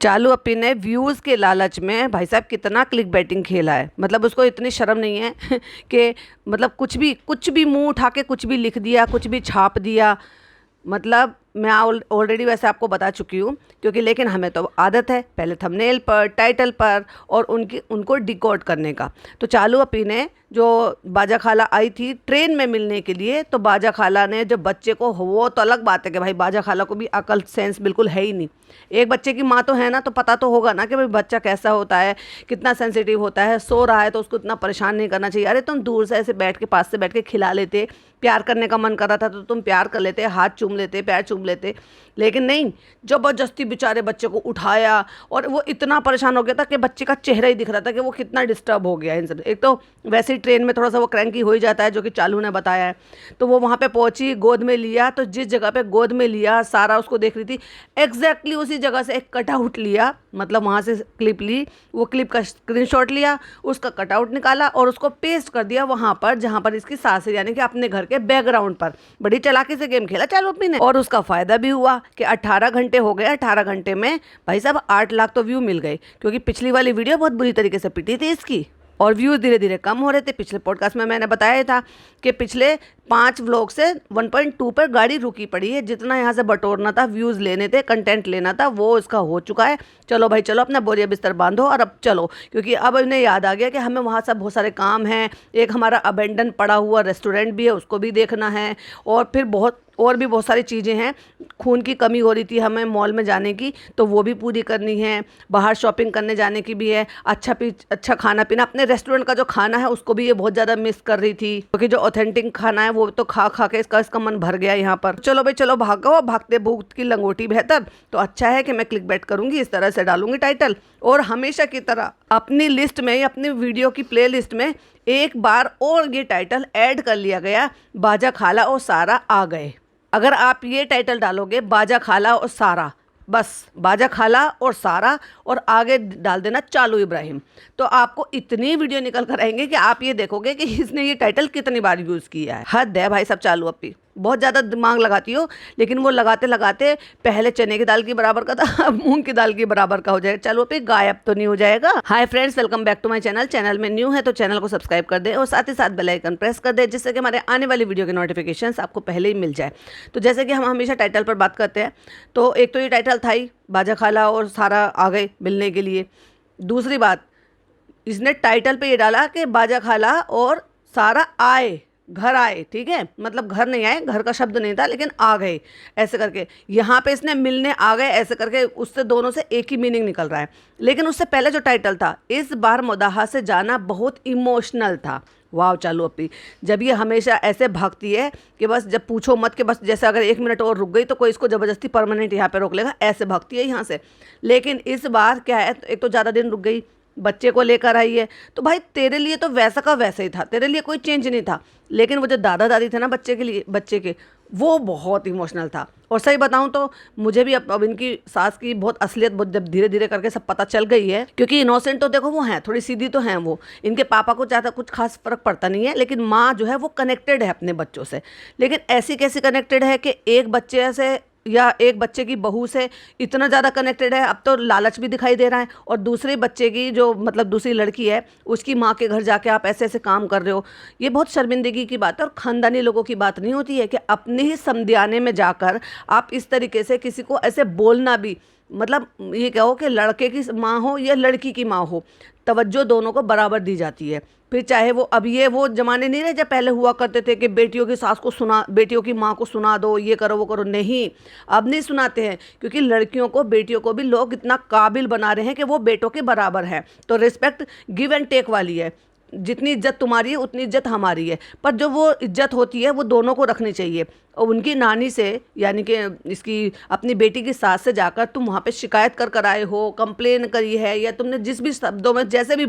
चालू अपी ने व्यूज़ के लालच में भाई साहब कितना क्लिक बैटिंग खेला है। मतलब उसको इतनी शर्म नहीं है कि मतलब कुछ भी मुंह उठा के कुछ भी लिख दिया, कुछ भी छाप दिया। मतलब मैं ऑलरेडी वैसे आपको बता चुकी हूँ, क्योंकि लेकिन हमें तो आदत है पहले थंबनेल पर, टाइटल पर और उनको डिकोड करने का। तो चालू अपी ने जो बाजा खाला आई थी ट्रेन में मिलने के लिए, तो बाजा खाला ने जो बच्चे को, वो तो अलग बात है कि भाई बाजा खाला को भी अकल सेंस बिल्कुल है ही नहीं। एक बच्चे की माँ तो है ना, तो पता तो होगा ना कि भाई बच्चा कैसा होता है, कितना सेंसिटिव होता है। सो रहा है तो उसको इतना परेशान नहीं करना चाहिए। अरे तुम दूर से ऐसे बैठ के, पास से बैठ के खिला लेते, प्यार करने का मन कर रहा था तो तुम प्यार कर लेते, हाथ चूम लेते, पैर चूम लेते। लेकिन नहीं, जबरदस्ती बेचारे बच्चे को उठाया और वो इतना परेशान हो गया था कि बच्चे का चेहरा ही दिख रहा था कि वो कितना डिस्टर्ब हो गया इन सब। एक तो वैसे ही ट्रेन में थोड़ा सा वो क्रैंकी हो ही जाता है, जो कि चालू ने बताया है। तो वो वहाँ पे पहुंची, गोद में लिया, तो जिस जगह पे गोद में लिया सारा उसको देख रही थी, एग्जैक्टली उसी जगह से एक कटआउट लिया, मतलब वहाँ से क्लिप ली, वो क्लिप का स्क्रीनशॉट लिया, उसका कटआउट निकाला और उसको पेस्ट कर दिया वहाँ पर जहाँ पर इसकी सास है, यानी कि अपने घर के बैकग्राउंड पर। बड़ी चालाकी से गेम खेला चालू अपनी ने, और उसका फायदा भी हुआ कि 18 घंटे हो गए। 18 घंटे में भाई साहब 8 लाख तो व्यू मिल गए, क्योंकि पिछली वाली वीडियो बहुत बुरी तरीके से पिटी थी इसकी और व्यूज़ धीरे धीरे कम हो रहे थे। पिछले पॉडकास्ट में मैंने बताया था कि पिछले 5 व्लॉग से 1.2 पर गाड़ी रुकी पड़ी है। जितना यहाँ से बटोरना था, व्यूज़ लेने थे, कंटेंट लेना था, वो इसका हो चुका है। चलो भाई चलो, अपना बोरिया बिस्तर बांधो और अब चलो, क्योंकि अब इन्हें याद आ गया कि हमें वहाँ सब बहुत सारे काम हैं। एक हमारा अबेंडन पड़ा हुआ रेस्टोरेंट भी है, उसको भी देखना है, और फिर और भी बहुत सारी चीज़ें हैं। खून की कमी हो रही थी हमें मॉल में जाने की, तो वो भी पूरी करनी है। बाहर शॉपिंग करने जाने की भी है। अच्छा खाना पीना, अपने रेस्टोरेंट का जो खाना है उसको भी ये बहुत ज़्यादा मिस कर रही थी, क्योंकि जो ऑथेंटिक खाना है वो तो खा खा के इसका मन भर गया यहाँ पर। चलो भाई चलो, भागो, भागते भूख की लंगोटी बेहतर। तो अच्छा है कि मैं क्लिक बैट करूँगी, इस तरह से डालूंगी टाइटल, और हमेशा की तरह अपनी लिस्ट में, अपनी वीडियो की प्ले लिस्ट में एक बार और ये टाइटल ऐड कर लिया गया, बाजा खाला और सारा आ गए। अगर आप ये टाइटल डालोगे, बाजा खाला और सारा, बस बाजा खाला और सारा, और आगे डाल देना चालू इब्राहिम, तो आपको इतनी वीडियो निकल कर आएंगे कि आप ये देखोगे कि इसने ये टाइटल कितनी बार यूज़ किया है। हद है भाई सब चालू अपी, बहुत ज़्यादा दिमाग लगाती हो, लेकिन वो लगाते लगाते पहले चने की दाल की बराबर का था, अब मूंग की दाल की बराबर का हो जाएगा। चलो पे गायब तो नहीं हो जाएगा। Hi friends, welcome back to my channel. Channel में न्यू है तो चैनल को सब्सक्राइब कर दे और साथ ही साथ बेल आइकन प्रेस कर दे, जिससे कि हमारे आने वाली वीडियो के नोटिफिकेशंस आपको पहले ही मिल जाए। तो जैसे कि हम हमेशा टाइटल पर बात करते हैं, तो एक तो ये टाइटल था ही, बाजा खाला और सारा आ गए मिलने के लिए। दूसरी बात, इसने टाइटल पे ये डाला कि बाजा खाला और सारा आए, घर आए, ठीक है, मतलब घर नहीं आए, घर का शब्द नहीं था, लेकिन आ गए ऐसे करके। यहाँ पे इसने मिलने आ गए ऐसे करके, उससे दोनों से एक ही मीनिंग निकल रहा है। लेकिन उससे पहले जो टाइटल था, इस बार मुदाहा से जाना बहुत इमोशनल था। वाह चालू अपी, जब ये हमेशा ऐसे भागती है कि बस जब पूछो मत, कि बस जैसे अगर 1 मिनट और रुक गई तो कोई इसको ज़बरदस्ती परमानेंट यहाँ पे रोक लेगा, ऐसे भागती है यहाँ से। लेकिन इस बार क्या है, एक तो ज़्यादा दिन रुक गई, बच्चे को लेकर आई है, तो भाई तेरे लिए तो वैसा का वैसा ही था, तेरे लिए कोई चेंज नहीं था। लेकिन वो जो दादा दादी थे ना बच्चे के लिए, बच्चे के, वो बहुत इमोशनल था। और सही बताऊं तो मुझे भी अब इनकी सास की बहुत असलियत जब धीरे धीरे करके सब पता चल गई है, क्योंकि इनोसेंट तो देखो वो हैं, थोड़ी सीधी तो हैं वो, इनके पापा को ज़्यादा कुछ खास फर्क पड़ता नहीं है, लेकिन माँ जो है वो कनेक्टेड है अपने बच्चों से। लेकिन ऐसी कैसी कनेक्टेड है कि एक बच्चे से या एक बच्चे की बहू से इतना ज़्यादा कनेक्टेड है, अब तो लालच भी दिखाई दे रहा है। और दूसरे बच्चे की जो मतलब दूसरी लड़की है, उसकी माँ के घर जाके आप ऐसे ऐसे काम कर रहे हो, ये बहुत शर्मिंदगी की बात है। और ख़ानदानी लोगों की बात नहीं होती है कि अपने ही समधियाने में जाकर आप इस तरीके से किसी को ऐसे बोलना भी, मतलब ये कहो कि लड़के की माँ हो या लड़की की माँ हो, तवज्जो दोनों को बराबर दी जाती है। फिर चाहे वो, अब ये वो ज़माने नहीं रहे जब पहले हुआ करते थे कि बेटियों की सास को सुना, बेटियों की माँ को सुना दो, ये करो वो करो। नहीं, अब नहीं सुनाते हैं, क्योंकि लड़कियों को, बेटियों को भी लोग इतना काबिल बना रहे हैं कि वो बेटों के बराबर है। तो रिस्पेक्ट गिव एंड टेक वाली है, जितनी इज्जत तुम्हारी है उतनी इज्जत हमारी है। पर जो वो इज्जत होती है वो दोनों को रखनी चाहिए। और उनकी नानी से, यानी कि इसकी अपनी बेटी की सास से जाकर तुम वहाँ पे शिकायत कर आए हो, कंप्लेन करी है, या तुमने जिस भी शब्दों में जैसे भी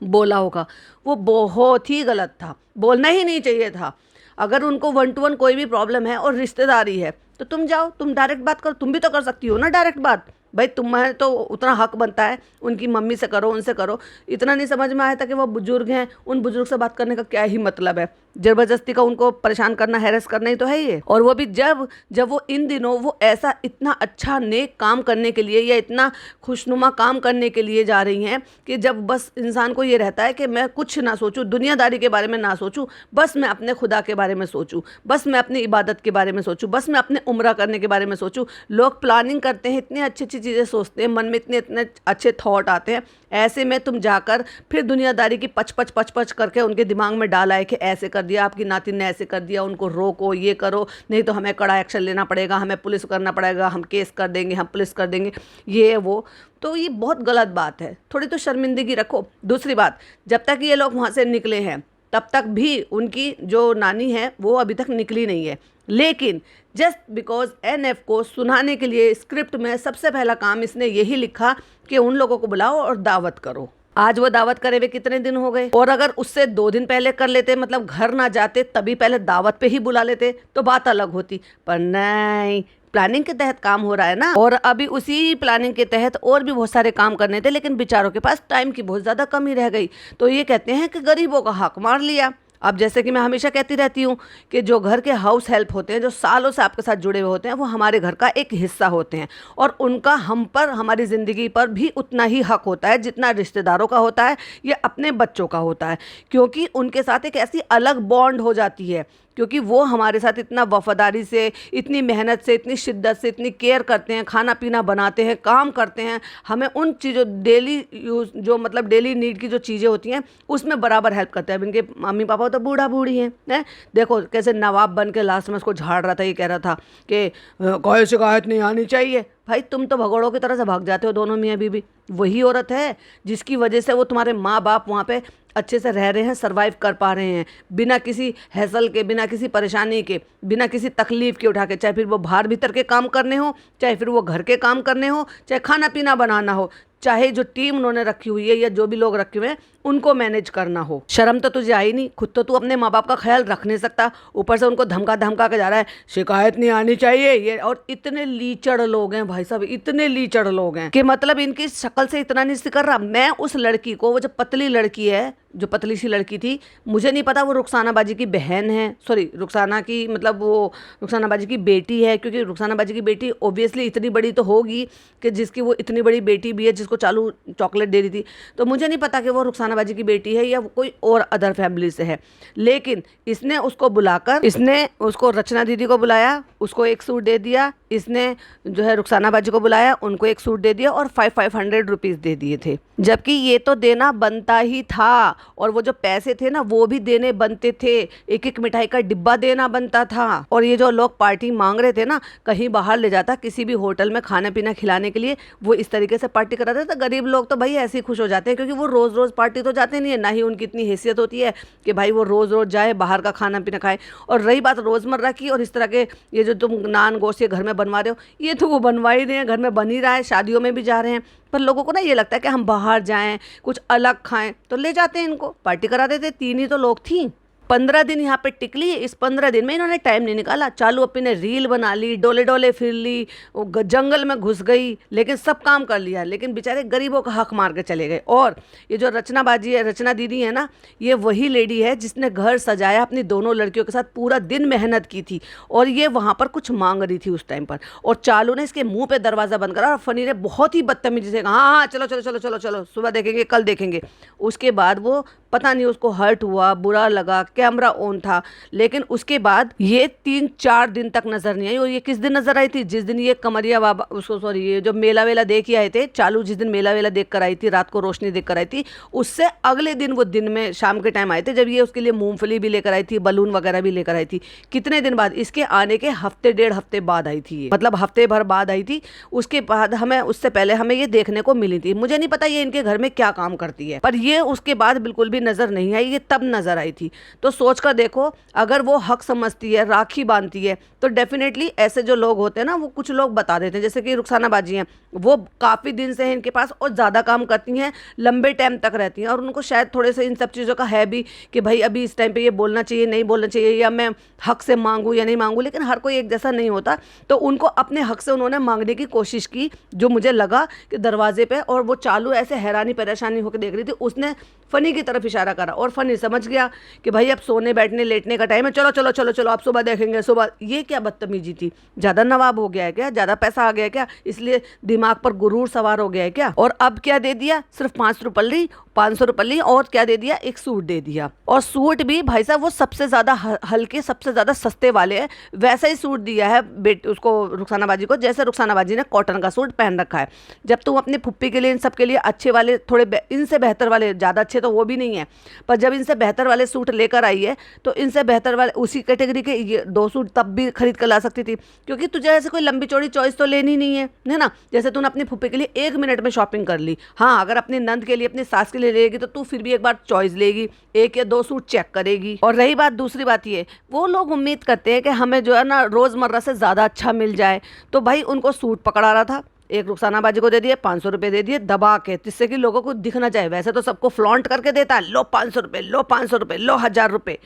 बोला होगा, वो बहुत ही गलत था, बोलना ही नहीं चाहिए था। अगर उनको 1 to 1 कोई भी प्रॉब्लम है और रिश्तेदारी है, तो तुम जाओ, तुम डायरेक्ट बात करो। तुम भी तो कर सकती हो ना डायरेक्ट बात, भाई तुम्हें तो उतना हक बनता है, उनकी मम्मी से करो, उनसे करो। इतना नहीं समझ में आया था कि वो बुजुर्ग हैं, उन बुजुर्ग से बात करने का क्या ही मतलब है। ज़बरदस्ती का उनको परेशान करना, हैरेस करना ही तो है ये। और वो भी जब जब वो इन दिनों वो ऐसा इतना अच्छा नेक काम करने के लिए या इतना खुशनुमा काम करने के लिए जा रही हैं कि जब बस इंसान को ये रहता है कि मैं कुछ ना सोचूं, दुनियादारी के बारे में ना सोचूं, बस मैं अपने खुदा के बारे में सोचूं, बस मैं अपनी इबादत के बारे में सोचूं, बस मैं अपने उम्रा करने के बारे में सोचूं। लोग प्लानिंग करते हैं, इतनी अच्छी अच्छी चीज़ें सोचते हैं, मन में इतने इतने अच्छे थॉट आते हैं। ऐसे में तुम जाकर फिर दुनियादारी की पच पच पच पच करके उनके दिमाग में डाला है कि ऐसे कर दिया, आपकी नातिन ने ऐसे कर दिया, उनको रोको, ये करो, नहीं तो हमें कड़ा एक्शन लेना पड़ेगा, हमें पुलिस करना पड़ेगा, हम केस कर देंगे, हम पुलिस कर देंगे, ये वो। तो ये बहुत गलत बात है, थोड़ी तो शर्मिंदगी रखो। दूसरी बात, जब तक ये लोग वहाँ से निकले हैं तब तक भी उनकी जो नानी है वो अभी तक निकली नहीं है। लेकिन जस्ट बिकॉज एनएफ को सुनाने के लिए स्क्रिप्ट में सबसे पहला काम इसने यही लिखा कि उन लोगों को बुलाओ और दावत करो। आज वो दावत करे हुए कितने दिन हो गए, और अगर उससे 2 दिन पहले कर लेते, मतलब घर ना जाते तभी पहले दावत पे ही बुला लेते तो बात अलग होती। पर नहीं, प्लानिंग के तहत काम हो रहा है ना, और अभी उसी प्लानिंग के तहत और भी बहुत सारे काम करने थे, लेकिन बेचारों के पास टाइम की बहुत ज़्यादा कमी रह गई। तो ये कहते हैं कि गरीबों का हक मार लिया। अब जैसे कि मैं हमेशा कहती रहती हूँ कि जो घर के हाउस हेल्प होते हैं, जो सालों से आपके साथ जुड़े हुए होते हैं, वो हमारे घर का एक हिस्सा होते हैं, और उनका हम पर, हमारी ज़िंदगी पर भी उतना ही हक होता है जितना रिश्तेदारों का होता है या अपने बच्चों का होता है। क्योंकि उनके साथ एक ऐसी अलग बॉन्ड हो जाती है, क्योंकि वो हमारे साथ इतना वफादारी से, इतनी मेहनत से, इतनी शिद्दत से, इतनी केयर करते हैं, खाना पीना बनाते हैं, काम करते हैं, हमें उन चीज़ों डेली यूज़, जो मतलब डेली नीड की जो चीज़ें होती हैं उसमें बराबर हेल्प करते हैं। अब इनके मम्मी पापा तो बूढ़ा बूढ़ी हैं, देखो कैसे नवाब बन के लास्ट में उसको झाड़ रहा था, ये कह रहा था कि कोई शिकायत नहीं आनी चाहिए। भाई तुम तो भगोड़ों की तरह से भाग जाते हो दोनों मियाँ बीवी। वही औरत है जिसकी वजह से वो तुम्हारे माँ बाप वहाँ पे अच्छे से रह रहे हैं, सरवाइव कर पा रहे हैं, बिना किसी हैसल के, बिना किसी परेशानी के, बिना किसी तकलीफ के उठा के, चाहे फिर वो बाहर भीतर के काम करने हो, चाहे फिर वो घर के काम करने हो, चाहे खाना पीना बनाना हो, चाहे जो टीम उन्होंने रखी हुई है या जो भी लोग रखे हुए हैं उनको मैनेज करना हो। शर्म तो तुझे आई नहीं, खुद तो तू अपने माँ बाप का ख्याल रख नहीं सकता, ऊपर से उनको धमका धमका के जा रहा है शिकायत नहीं आनी चाहिए ये। और इतने लीचड़ लोग हैं भाई साहब, इतने लीचड़ लोग हैं कि मतलब इनकी शक्ल से इतना नहीं सिकर रहा। मैं उस लड़की को, वो जो पतली लड़की है, जो पतली सी लड़की थी, मुझे नहीं पता वो रुखसाना बाजी की बहन है, सॉरी रुखसाना की, मतलब वो रुखसाना बाजी की बेटी है, क्योंकि रुखसाना बाजी की बेटी ओब्वियसली इतनी बड़ी तो होगी कि जिसकी वो इतनी बड़ी बेटी भी है, जिसको चालू चॉकलेट दे रही थी। तो मुझे नहीं पता कि वो रुखसाना बाजी की बेटी है या कोई और अदर फैमिली से है। लेकिन इसने उसको बुलाकर, इसने उसको रचना दीदी को बुलाया, उसको एक सूट दे दिया, इसने जो है रुखसाना बाजी को बुलाया, उनको एक सूट दे दिया और 500 रुपीज़ दे दिए थे, जबकि ये तो देना बनता ही था। और वो जो पैसे थे ना वो भी देने बनते थे, एक एक मिठाई का डिब्बा देना बनता था। और ये जो लोग पार्टी मांग रहे थे ना, कहीं बाहर ले जाता किसी भी होटल में खाना पीना खिलाने के लिए, वो इस तरीके से पार्टी कराते थे। गरीब लोग तो भाई ऐसे ही खुश हो जाते हैं, क्योंकि वो रोज़ रोज़ पार्टी तो जाते नहीं है, ना ही उनकी इतनी हैसियत होती है कि भाई वो रोज़ रोज़ जाए बाहर का खाना पीना खाए। और रही बात रोज़मर्रा की, और इस तरह के ये जो तुम नान गोश्त ये घर में बनवा रहे हो, ये तो वो बनवा ही रहे हैं, घर में बन ही रहा है, शादियों में भी जा रहे हैं। पर लोगों को ना ये लगता है कि हम बाहर जाएं, कुछ अलग खाएं, तो ले जाते हैं इनको, पार्टी करा देते। 3 ही तो लोग थी, 15 दिन यहाँ पे टिकली। इस 15 दिन में इन्होंने टाइम नहीं निकाला, चालू अपनी ने रील बना ली, डोले डोले फिर ली, जंगल में घुस गई, लेकिन सब काम कर लिया, लेकिन बेचारे गरीबों का हक मार के चले गए। और ये जो रचना बाजी है, रचना दीदी है ना, ये वही लेडी है जिसने घर सजाया, अपनी दोनों लड़कियों के साथ पूरा दिन मेहनत की थी, और ये वहाँ पर कुछ मांग रही थी उस टाइम पर, और चालू ने इसके मुँह पर दरवाज़ा बंद करा, और फनी ने बहुत ही बदतमीजी से कहा हाँ हाँ चलो चलो चलो चलो चलो, सुबह देखेंगे, कल देखेंगे। उसके बाद वो पता नहीं उसको हर्ट हुआ, बुरा लगा, कैमरा ऑन था, लेकिन उसके बाद ये 3-4 दिन तक नजर नहीं आई। और ये किस दिन नजर आई थी? जिस दिन ये कमरिया बाबा, उसको सॉरी, ये जो मेला वेला देख के आए थे, चालू जिस दिन मेला वेला देख कर आई थी, रात को रोशनी देख कर आई थी, उससे अगले दिन वो दिन में शाम के टाइम आए थे, जब ये उसके लिए मूंगफली भी लेकर आई थी, बलून वगैरह भी लेकर आई थी। कितने दिन बाद? इसके आने के हफ्ते 1.5 हफ्ते बाद आई थी ये, मतलब हफ्ते भर बाद आई थी। उसके बाद हमें, उससे पहले हमें ये देखने को मिली थी। मुझे नहीं पता ये इनके घर में क्या काम करती है, पर ये उसके बाद बिल्कुल भी नजर नहीं आई, ये तब नजर आई थी। तो सोच कर देखो, अगर वो हक समझती है, राखी बांधती है, तो डेफिनेटली ऐसे जो लोग होते हैं ना, वो कुछ लोग बता देते हैं। जैसे कि रुखसाना बाजी हैं, वो काफ़ी दिन से हैं इनके पास और ज़्यादा काम करती हैं, लंबे टाइम तक रहती हैं, और उनको शायद थोड़े से इन सब चीज़ों का है भी कि भाई अभी इस टाइम पे ये बोलना चाहिए, नहीं बोलना चाहिए, या मैं हक से मांगूँ या नहीं मांगूँ। लेकिन हर कोई एक जैसा नहीं होता, तो उनको अपने हक से उन्होंने मांगने की कोशिश की, जो मुझे लगा कि दरवाजे पे, और वो चालू ऐसे हैरानी परेशानी होकर देख रही थी। उसने फ़नी की तरफ इशारा करा और फ़नी समझ गया कि भाई अब सोने बैठने लेटने का टाइम है, चलो चलो चलो चलो आप सुबह देखेंगे सुबह। ये क्या बदतमीजी थी? ज़्यादा नवाब हो गया है क्या? ज़्यादा पैसा आ गया है क्या? इसलिए दिमाग पर गुरूर सवार हो गया है क्या? और अब क्या दे दिया? सिर्फ 500 रुपये ली और क्या दे दिया? एक सूट दे दिया। और सूट भी भाई साहब वो सबसे ज़्यादा हल्के, सबसे ज़्यादा सस्ते वाले हैं, वैसा ही सूट दिया है उसको, रुखसाना बाजी को, जैसे रुखसाना बाजी ने कॉटन का सूट पहन रखा है। जब तुम अपनी फुप्पी के लिए, इन सब के लिए अच्छे वाले, थोड़े इनसे बेहतर वाले, ज़्यादा अच्छे तो वो भी नहीं है, पर जब इनसे बेहतर वाले सूट लेकर आई है तो इनसे बेहतर वाले उसी कैटेगरी के ये 2 सूट तब भी खरीद कर ला सकती थी, क्योंकि तुझे ऐसे कोई लंबी चौड़ी चॉइस तो लेनी नहीं है ना। जैसे तूने अपनी फुप्पी के लिए 1 मिनट में शॉपिंग कर ली। हाँ, अगर अपनी नंद के लिए, अपनी सास के लिए लेगी तो तू फिर भी एक बार चॉइस लेगी, 1 या 2 सूट चेक करेगी। और रही बात, दूसरी बात ये, वो लोग उम्मीद करते हैं कि हमें जो है ना रोज़मर्रा से ज़्यादा अच्छा मिल जाए, तो भाई उनको सूट पकड़ा रहा था, एक रुखसाना बाजी को दे दिए 500 रुपये दे दिए दबा के, जिससे कि लोगों को दिखना चाहिए। वैसे तो सबको फ्लॉन्ट करके देता है, लो 500 रुपये, लो 500 रुपये, लो 1000 रुपये।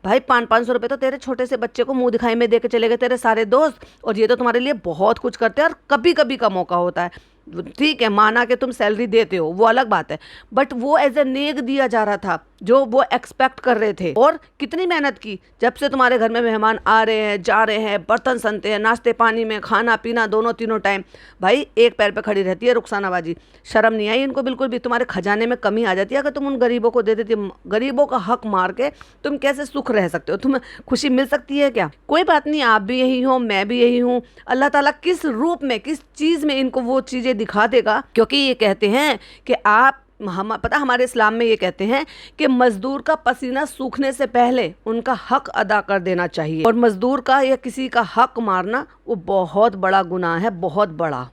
भाई 500 रुपये तो तेरे छोटे से बच्चे को मुंह दिखाई में दे के चले गए तेरे सारे दोस्त, और ये तो तुम्हारे लिए बहुत कुछ करते हैं। और कभी कभी का मौका होता है, ठीक है, माना कि तुम सैलरी देते हो, वो अलग बात है, बट वो एज ए नेक दिया जा रहा था जो वो एक्सपेक्ट कर रहे थे। और कितनी मेहनत की, जब से तुम्हारे घर में मेहमान आ रहे हैं, जा रहे हैं, बर्तन सनते हैं, नाश्ते पानी में, खाना पीना दोनों तीनों टाइम, भाई एक पैर पे खड़ी रहती है रुखसाना बाजी। शर्म नहीं आई इनको बिल्कुल भी? तुम्हारे खजाने में कमी आ जाती है अगर तुम उन गरीबों को दे देती। गरीबों का हक मार के तुम कैसे सुख रह सकते हो? तुम्हें खुशी मिल सकती है क्या? कोई बात नहीं, आप भी यही हो, मैं भी यही हूँ। अल्लाह ताला किस रूप में, किस चीज़ में इनको वो चीज़ें दिखा देगा, क्योंकि ये कहते हैं कि हमारे इस्लाम में ये कहते हैं कि मजदूर का पसीना सूखने से पहले उनका हक अदा कर देना चाहिए, और मजदूर का या किसी का हक मारना वो बहुत बड़ा गुनाह है, बहुत बड़ा।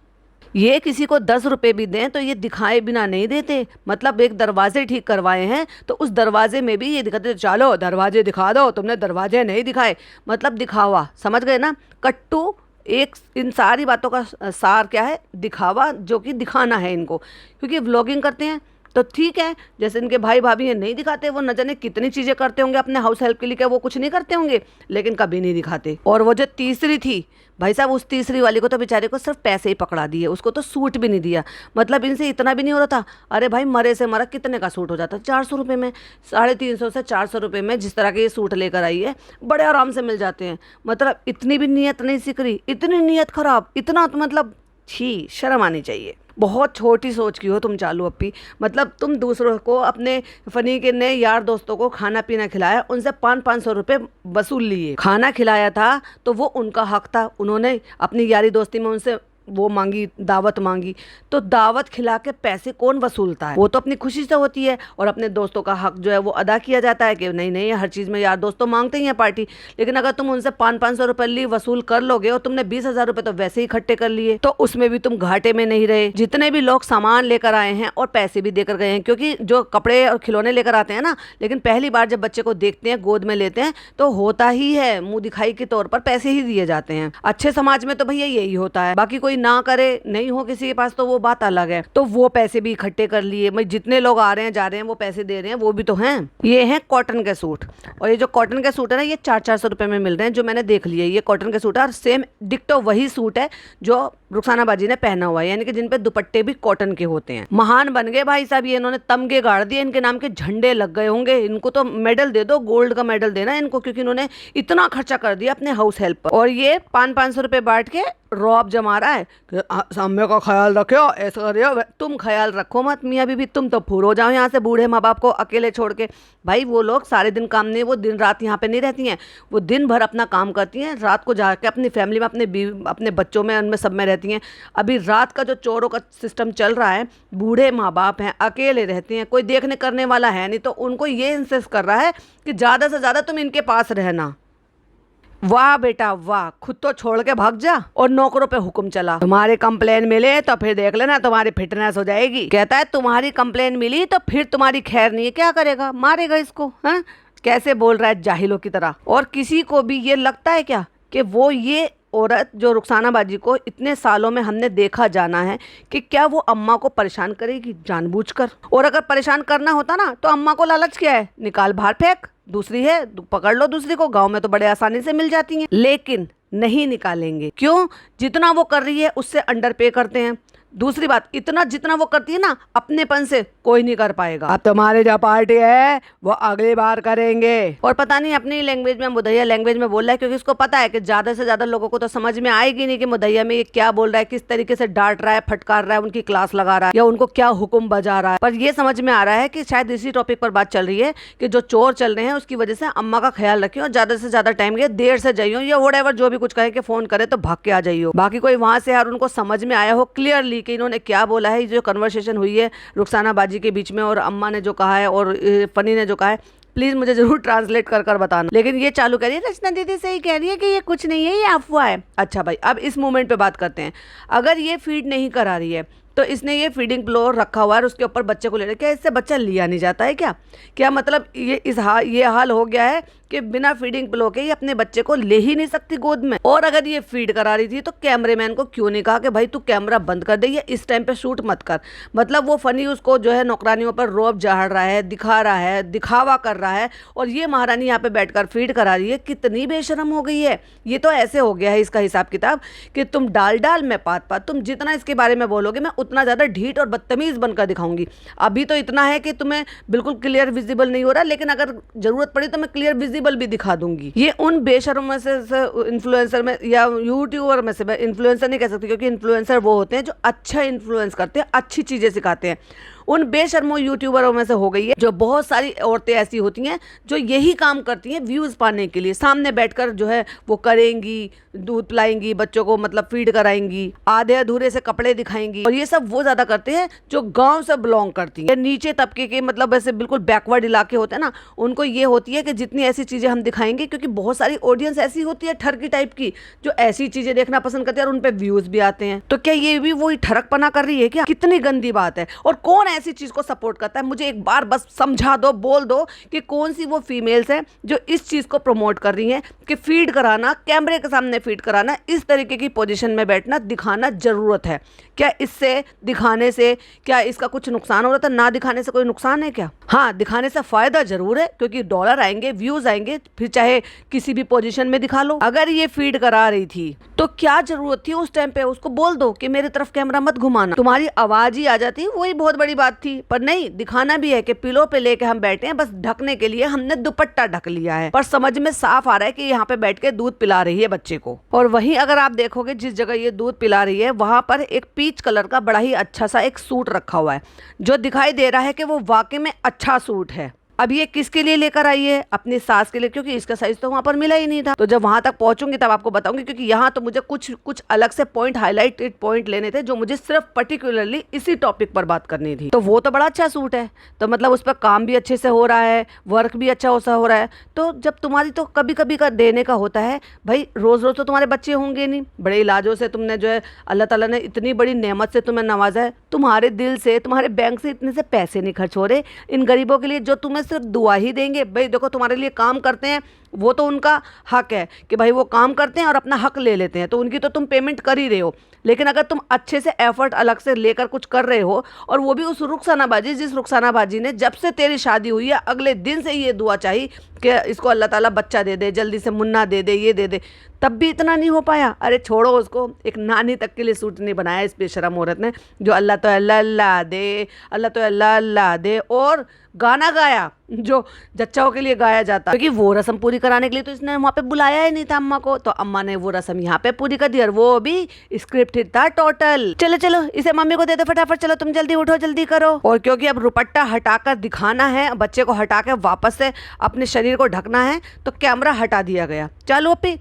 ये किसी को 10 रुपये भी दें तो ये दिखाए बिना नहीं देते। मतलब एक दरवाजे ठीक करवाए हैं तो उस दरवाजे में भी ये दिखाते, चलो दरवाजे दिखा दो, तुमने दरवाजे नहीं दिखाए, मतलब दिखावा, समझ गए ना? कट्टू एक इन सारी बातों का सार क्या है? दिखावा, जो कि दिखाना है इनको, क्योंकि व्लॉगिंग करते हैं तो ठीक है, जैसे इनके भाई भाभी हैं नहीं दिखाते, वो न जाने कितनी चीज़ें करते होंगे अपने हाउस हेल्प के लिए, क्या वो कुछ नहीं करते होंगे, लेकिन कभी नहीं दिखाते। और वो जो तीसरी थी भाई साहब, उस तीसरी वाली को तो बेचारे को सिर्फ पैसे ही पकड़ा दिए, उसको तो सूट भी नहीं दिया। मतलब इनसे इतना भी नहीं हो रहा था। अरे भाई मरे से मरा कितने का सूट हो जाता? 400 रुपये में, 350 से 400 रुपये में जिस तरह के ये सूट लेकर आई है, बड़े आराम से मिल जाते हैं। मतलब इतनी भी नीयत नहीं सीख रही, इतनी नीयत खराब, इतना तो मतलब छी, शर्म आनी चाहिए। बहुत छोटी सोच की हो तुम चालू अप्पी। मतलब तुम दूसरों को, अपने फनी के नए यार दोस्तों को खाना पीना खिलाया, उनसे 500 रुपये वसूल लिए। खाना खिलाया था तो वो उनका हक था, उन्होंने अपनी यारी दोस्ती में उनसे वो मांगी, दावत मांगी, तो दावत खिला के पैसे कौन वसूलता है? वो तो अपनी खुशी से होती है, और अपने दोस्तों का हक जो है वो अदा किया जाता है कि नहीं नहीं, हर चीज़ में यार दोस्तों मांगते ही हैं पार्टी। लेकिन अगर तुम उनसे 500 रुपये ली वसूल कर लोगे, और तुमने 20,000 रुपये तो वैसे ही इकट्ठे कर लिए, तो उसमें भी तुम घाटे में नहीं रहे। जितने भी लोग सामान लेकर आए हैं और पैसे भी देकर गए हैं, क्योंकि जो कपड़े और खिलौने लेकर आते हैं ना, लेकिन पहली बार जब बच्चे को देखते हैं, गोद में लेते हैं, तो होता ही है मुँह दिखाई के तौर पर पैसे ही दिए जाते हैं। अच्छे समाज में तो भैया यही होता है, बाकी कोई ना करे, नहीं हो किसी के पास तो वो बात अलग है। तो वो पैसे भी इकट्ठे कर लिए, मैं जितने लोग आ रहे हैं जा रहे हैं वो पैसे दे रहे हैं, वो भी तो हैं। ये हैं कॉटन के सूट, और ये जो कॉटन के सूट है ना, ये 400 रुपये में मिल रहे हैं, जो मैंने देख लिए। ये कॉटन के सूट है और सेम डिक्टो वही सूट है जो रुखसाना बाजी ने पहना हुआ है, यानी कि जिन पे दुपट्टे भी कॉटन के होते हैं। महान बन गए भाई साहब ये, इन्होंने तमगे गाड़ दिए, इनके नाम के झंडे लग गए होंगे। इनको तो मेडल दे दो, गोल्ड का मेडल देना इनको, क्योंकि इन्होंने इतना खर्चा कर दिया अपने हाउस हेल्प पर। और ये 500 रुपये बांट के रौब जमा रहा है कि सामने का ख्याल रखो, ऐसा करियो। तुम ख्याल रखो मत मियाँ बीबी, तुम तो फूर हो जाओ यहाँ से, बूढ़े माँ बाप को अकेले छोड़ के। भाई वो लोग सारे दिन काम नहीं, वो दिन रात यहाँ पे नहीं रहती हैं, वो दिन भर अपना काम करती हैं, रात को जाके अपनी फैमिली में, अपने बच्चों में, उनमें सब में रहती हैं। अभी रात का जो चोरों का सिस्टम चल रहा है, बूढ़े माँ बाप हैं, अकेले रहते हैं, कोई देखने करने वाला है नहीं, तो उनको ये इंसिस्ट कर रहा है कि ज़्यादा से ज़्यादा तुम इनके पास रहना। वाह बेटा वाह, खुद तो छोड़ के भाग जा और नौकरों पे हुक्म चला। तुम्हारी कंप्लेन मिले तो फिर देख लेना तुम्हारी फिटनेस हो जाएगी। कहता है तुम्हारी कंप्लेन मिली तो फिर तुम्हारी खैर नहीं है। क्या करेगा? मारेगा इसको। हाँ, कैसे बोल रहा है जाहिलों की तरह। और किसी को भी ये लगता है क्या कि वो ये औरत जो रुखसाना बाजी को इतने सालों में हमने देखा जाना है, कि क्या वो अम्मा को परेशान करेगी जानबूझकर? और अगर परेशान करना होता ना तो अम्मा को लालच क्या है, निकाल बाहर फेंक, दूसरी है पकड़ लो दूसरी को, गांव में तो बड़े आसानी से मिल जाती हैं। लेकिन नहीं निकालेंगे। क्यों? जितना वो कर रही है उससे अंडर पे करते हैं, दूसरी बात, इतना जितना वो करती है ना अपनेपन से, कोई नहीं कर पाएगा। अब तुम्हारी जो पार्टी है वो अगली बार करेंगे। और पता नहीं अपनी लैंग्वेज में, मुदैया लैंग्वेज में बोल रहा है, क्योंकि उसको पता है कि ज्यादा से ज्यादा लोगों को तो समझ में आएगी नहीं कि मुदैया में ये क्या बोल रहा है, किस तरीके से डांट रहा है, फटकार रहा है, उनकी क्लास लगा रहा है या उनको क्या हुक्म बजा रहा है। पर ये समझ में आ रहा है कि शायद इसी टॉपिक पर बात चल रही है कि जो चोर चल रहे हैं उसकी वजह से अम्मा का ख्याल रखियो और ज्यादा से ज्यादा टाइम के देर से जाइयो या व्हाटएवर जो भी कुछ कहे कि फोन करे तो भाग के आ जाइयो। बाकी कोई वहां से यार उनको समझ में आया हो क्लियरली कि इन्होंने क्या बोला है, जो कन्वर्सेशन हुई है रुखसाना बाजी के बीच में और अम्मा ने जो कहा है और फनी ने जो कहा है, प्लीज मुझे जरूर ट्रांसलेट कर कर बताना। लेकिन ये चालू कह रही है रचना दीदी सही कह रही है कि ये कुछ नहीं है, ये अफवाह है। अच्छा भाई, अब इस मोमेंट पे बात करते हैं। अगर ये फीड नहीं करा रही है तो इसने ये फीडिंग प्लो रखा हुआ है और उसके ऊपर बच्चे को ले रहे, क्या इससे बच्चा लिया नहीं जाता है क्या? क्या मतलब ये हाल हो गया है कि बिना फीडिंग प्लो के ये अपने बच्चे को ले ही नहीं सकती गोद में? और अगर ये फीड करा रही थी तो कैमरेमैन को क्यों नहीं कहा कि भाई तू कैमरा बंद कर दे, ये इस टाइम पे शूट मत कर? मतलब वो फनी उसको जो है नौकरानियों पर रौब झाड़ रहा है, दिखा रहा है, दिखावा कर रहा है, और ये महारानी यहाँ पे बैठकर फीड करा रही है। कितनी बेशरम हो गई है। ये तो ऐसे हो गया है इसका हिसाब किताब कि तुम डाल डाल में पात पात, तुम जितना इसके बारे में बोलोगे मैं उतना ज़्यादा ढीठ और बदतमीज बनकर दिखाऊंगी। अभी तो इतना है कि तुम्हें बिल्कुल क्लियर विजिबल नहीं हो रहा, लेकिन अगर जरूरत पड़ी तो मैं क्लियर विजिबल भी दिखा दूंगी। ये उन बेशर्म में से इन्फ्लुएंसर में या यूट्यूबर में से, मैं इन्फ्लुएंसर नहीं कह सकती क्योंकि इन्फ्लुएंसर वो होते हैं जो अच्छा इन्फ्लुएंस करते हैं, अच्छी चीज़ें सिखाते हैं। उन बेशर्मों यूट्यूबरों में से हो गई है जो बहुत सारी औरतें ऐसी होती हैं जो यही काम करती हैं व्यूज़ पाने के लिए। सामने बैठकर जो है वो करेंगी, दूध पिलाएंगी बच्चों को, मतलब फीड कराएंगी, आधे अधूरे से कपड़े दिखाएंगी, और ये सब वो ज़्यादा करते हैं जो गांव से बिलोंग करती हैं। नीचे तबके के, मतलब ऐसे बिल्कुल बैकवर्ड इलाके होते हैं ना, उनको ये होती है कि जितनी ऐसी चीज़ें हम दिखाएंगे, क्योंकि बहुत सारी ऑडियंस ऐसी होती है ठरकी टाइप की जो ऐसी चीज़ें देखना पसंद करती है और उन पर व्यूज़ भी आते हैं। तो क्या ये भी वही ठरकपना कर रही है क्या? कितनी गंदी बात है। और कौन ऐसी चीज़ को सपोर्ट करता है? मुझे एक बार बस समझा दो, बोल दो कि कौन सी वो फीमेल्स हैं जो इस चीज़ को प्रमोट कर रही हैं कि फीड कराना, कैमरे के सामने फीड कराना, इस तरीके की पोजीशन में बैठना, दिखाना ज़रूरत है क्या? इससे दिखाने से क्या इसका कुछ नुकसान हो रहा था? ना दिखाने से कोई नुकसान है क्या? हाँ, दिखाने से फ़ायदा ज़रूर है क्योंकि डॉलर आएंगे, व्यूज़ आएंगे, फिर चाहे किसी भी पोजीशन में दिखा लो। अगर ये फीड करा रही थी तो क्या ज़रूरत थी उस टाइम पे उसको बोल दो कि मेरी तरफ कैमरा मत घुमाना, तुम्हारी आवाज़ ही आ जाती, वही बहुत बड़ी बात थी। पर नहीं, दिखाना भी है कि पिलो पे लेके हम बैठे हैं, बस ढकने के लिए हमने दुपट्टा ढक लिया है, पर समझ में साफ आ रहा है कि यहाँ पे बैठ के दूध पिला रही है बच्चे को। और वहीं अगर आप देखोगे जिस जगह ये दूध पिला रही है वहां पर एक पीच कलर का बड़ा ही अच्छा सा एक सूट रखा हुआ है जो दिखाई दे रहा है कि वो वाकई में अच्छा सूट है। अब ये किसके लिए लेकर आई है? अपनी सास के लिए, क्योंकि इसका साइज तो वहां पर मिला ही नहीं था। तो जब वहां तक पहुंचूंगी तब आपको बताऊंगी, क्योंकि यहाँ तो मुझे कुछ अलग से पॉइंट, हाईलाइटेड पॉइंट लेने थे जो मुझे सिर्फ पर्टिकुलरली इसी टॉपिक पर बात करनी थी। तो वो तो बड़ा अच्छा सूट है, तो मतलब उस पर काम भी अच्छे से हो रहा है, वर्क भी अच्छा हो रहा है। तो जब तुम्हारी तो कभी कभी का देने का होता है भाई, रोज रोज तो तुम्हारे बच्चे होंगे नहीं, बड़े इलाजों से तुमने जो है अल्लाह ताला ने इतनी बड़ी नेमत से तुम्हें नवाजा है, तुम्हारे दिल से, तुम्हारे बैंक से इतने से पैसे नहीं खर्च हो रहे इन गरीबों के लिए जो तुम्हें सिर्फ दुआ ही देंगे। भाई देखो, तुम्हारे लिए काम करते हैं, वो तो उनका हक है कि भाई वो काम करते हैं और अपना हक ले लेते हैं, तो उनकी तो तुम पेमेंट कर ही रहे हो। लेकिन अगर तुम अच्छे से एफर्ट अलग से लेकर कुछ कर रहे हो, और वो भी उस रुखसाना बाजी, जिस रुखसाना बाजी ने जब से तेरी शादी हुई है अगले दिन से ये दुआ चाहिए कि इसको अल्लाह ताला बच्चा दे दे, जल्दी से मुन्ना दे दे, ये दे दे, तब भी इतना नहीं हो पाया। अरे छोड़ो उसको, एक नानी तक के लिए सूट नहीं बनाया इस बेशरम औरत ने, जो अल्लाह तो अल्लाह अल्लाह दे, अल्लाह तो अल्लाह अल्लाह दे, और गाना गाया जो जच्चाओं के लिए गाया जाता, क्योंकि वो रस्म पूरी कराने के लिए तो इसने वहाँ पे बुलाया ही नहीं था अम्मा को, तो अम्मा ने वो रस्म यहाँ पे पूरी कर दी, और वो भी स्क्रिप्टेड था टोटल। चलो चलो इसे मम्मी को दे दो फटाफट, चलो तुम जल्दी उठो, जल्दी करो। और क्योंकि अब दुपट्टा हटाकर दिखाना है, बच्चे को हटा के वापस से अपने शरीर को ढकना है, तो कैमरा हटा दिया गया। चलो अपी,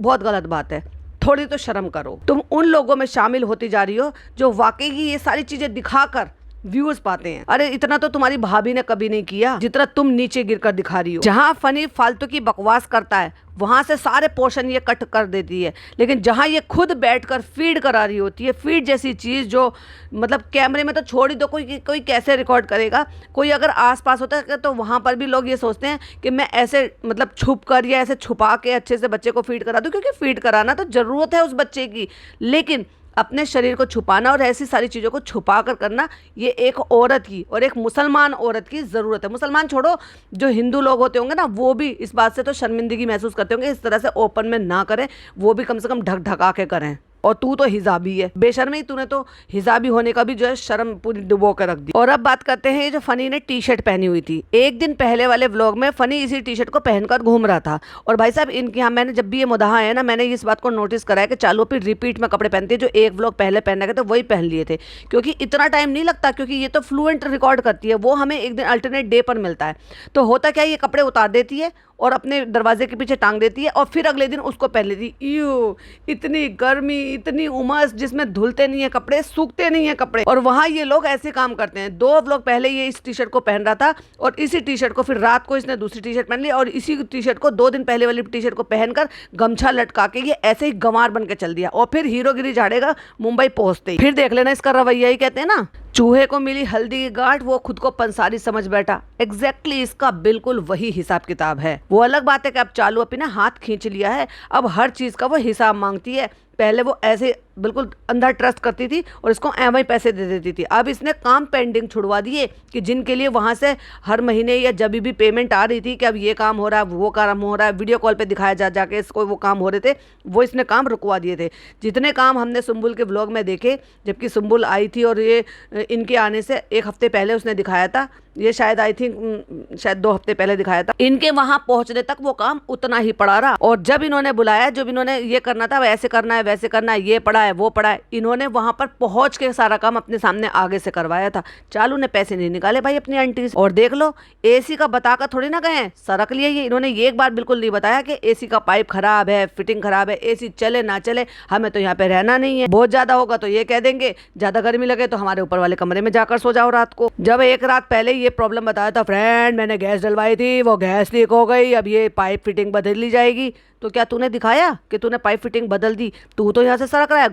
बहुत गलत बात है, थोड़ी तो शर्म करो। तुम उन लोगों में शामिल होती जा रही हो जो वाकई ये सारी चीजें दिखाकर व्यूज पाते हैं। अरे इतना तो तुम्हारी भाभी ने कभी नहीं किया जितना तुम नीचे गिरकर दिखा रही हो। जहाँ फनी फालतू की बकवास करता है वहां से सारे पोर्शन ये कट कर देती है, लेकिन जहां ये खुद बैठकर फीड करा रही होती है, फीड जैसी चीज़ जो मतलब कैमरे में तो छोड़ ही दो, कोई कैसे रिकॉर्ड करेगा। कोई अगर आसपास होता है तो वहां पर भी लोग ये सोचते हैं कि मैं ऐसे मतलब छुप कर या ऐसे छुपा के अच्छे से बच्चे को फीड करा दूं, क्योंकि फीड कराना तो ज़रूरत है उस बच्चे की, लेकिन अपने शरीर को छुपाना और ऐसी सारी चीज़ों को छुपा कर करना, ये एक औरत की और एक मुसलमान औरत की ज़रूरत है। मुसलमान छोड़ो, जो हिंदू लोग होते होंगे ना, वो भी इस बात से तो शर्मिंदगी महसूस करते होंगे, इस तरह से ओपन में ना करें, वो भी कम से कम ढक ढका के करें। और तू तो हिजाबी है, बेशर्मी, तूने तो हिजाबी होने का भी जो है शर्म पूरी डुबो कर रख दी। और अब बात करते हैं ये जो फनी ने टी शर्ट पहनी हुई थी। एक दिन पहले वाले व्लॉग में फनी इसी टी शर्ट को पहनकर घूम रहा था। और भाई साहब इनके यहाँ मैंने जब भी ये मुदाहा है ना, मैंने इस बात को नोटिस करा है कि चालू फिर रिपीट में कपड़े पहनती है, जो एक व्लॉग पहले पहनने गए थे वही पहन लिए थे, क्योंकि इतना टाइम नहीं लगता, क्योंकि ये तो फ्लुएंट रिकॉर्ड करती है, वो हमें एक दिन अल्टरनेट डे पर मिलता है। तो होता क्या है, ये कपड़े उतार देती है और अपने दरवाजे के पीछे टांग देती है और फिर अगले दिन उसको पहन लेती। यू इतनी गर्मी, इतनी उमस, जिसमें धुलते नहीं है कपड़े, सूखते नहीं है कपड़े, और वहाँ ये लोग ऐसे काम करते हैं। 2 व्लॉग पहले ये इस टी शर्ट को पहन रहा था और इसी टी शर्ट को फिर रात को इसने दूसरी टी शर्ट पहन ली और इसी टी शर्ट को 2 दिन पहले वाली टी शर्ट को पहनकर गमछा लटका के ये ऐसे ही गंवार बन के चल दिया और फिर हीरोगिरी झाड़ेगा मुंबई पहुंचते ही। फिर देख लेना इसका रवैया ही, कहते हैं ना चूहे को मिली हल्दी की गांठ, वो खुद को पंसारी समझ बैठा। एग्जैक्टली इसका बिल्कुल वही हिसाब किताब है। वो अलग बात है कि अब चालू अपना हाथ खींच लिया है, अब हर चीज का वो हिसाब मांगती है। पहले वो ऐसे बिल्कुल अंधा ट्रस्ट करती थी और इसको एवं ही पैसे दे देती थी। अब इसने काम पेंडिंग छुड़वा दिए कि जिनके लिए वहाँ से हर महीने या जब भी पेमेंट आ रही थी कि अब ये काम हो रहा है, वो काम हो रहा है, वीडियो कॉल पे दिखाया जा जाके इसको वो काम हो रहे थे, वो इसने काम रुकवा दिए थे। जितने काम हमने सुंबुल के व्लॉग में देखे, जबकि सुंबुल आई थी और ये इनके आने से 1 हफ्ते पहले उसने दिखाया था, ये शायद आई थिंक शायद 2 हफ्ते पहले दिखाया था, इनके वहां पहुंचने तक वो काम उतना ही पड़ा रहा। और जब इन्होंने बुलाया, जब इन्होंने ये करना था, वैसे करना है, वैसे करना है, ये पड़ा है, वो पड़ा है, इन्होंने वहां पर पहुंच के सारा काम अपने सामने आगे से करवाया था। चालू ने पैसे नहीं निकाले भाई अपनी आंटी से। और देख लो, एसी का बताकर थोड़ी ना गए, सरक लिए ये। इन्होंने ये एक बार बिल्कुल नहीं बताया कि एसी का पाइप खराब है, फिटिंग खराब है, एसी चले ना चले, हमें तो यहाँ पे रहना नहीं है। बहुत ज्यादा होगा तो ये कह देंगे, ज्यादा गर्मी लगे तो हमारे ऊपर वाले कमरे में जाकर सो जाओ रात को। जब एक रात पहले ये प्रॉब्लम बताया था, फ्रेंड मैंने गैस डलवाई थी, वो गैस लीक हो गई, अब ये पाइप फिटिंग बदल ली जाएगी, तो क्या तूने दिखाया कि तूने पाइप फिटिंग बदल दी? तू तो यहाँ से सरक रहा है,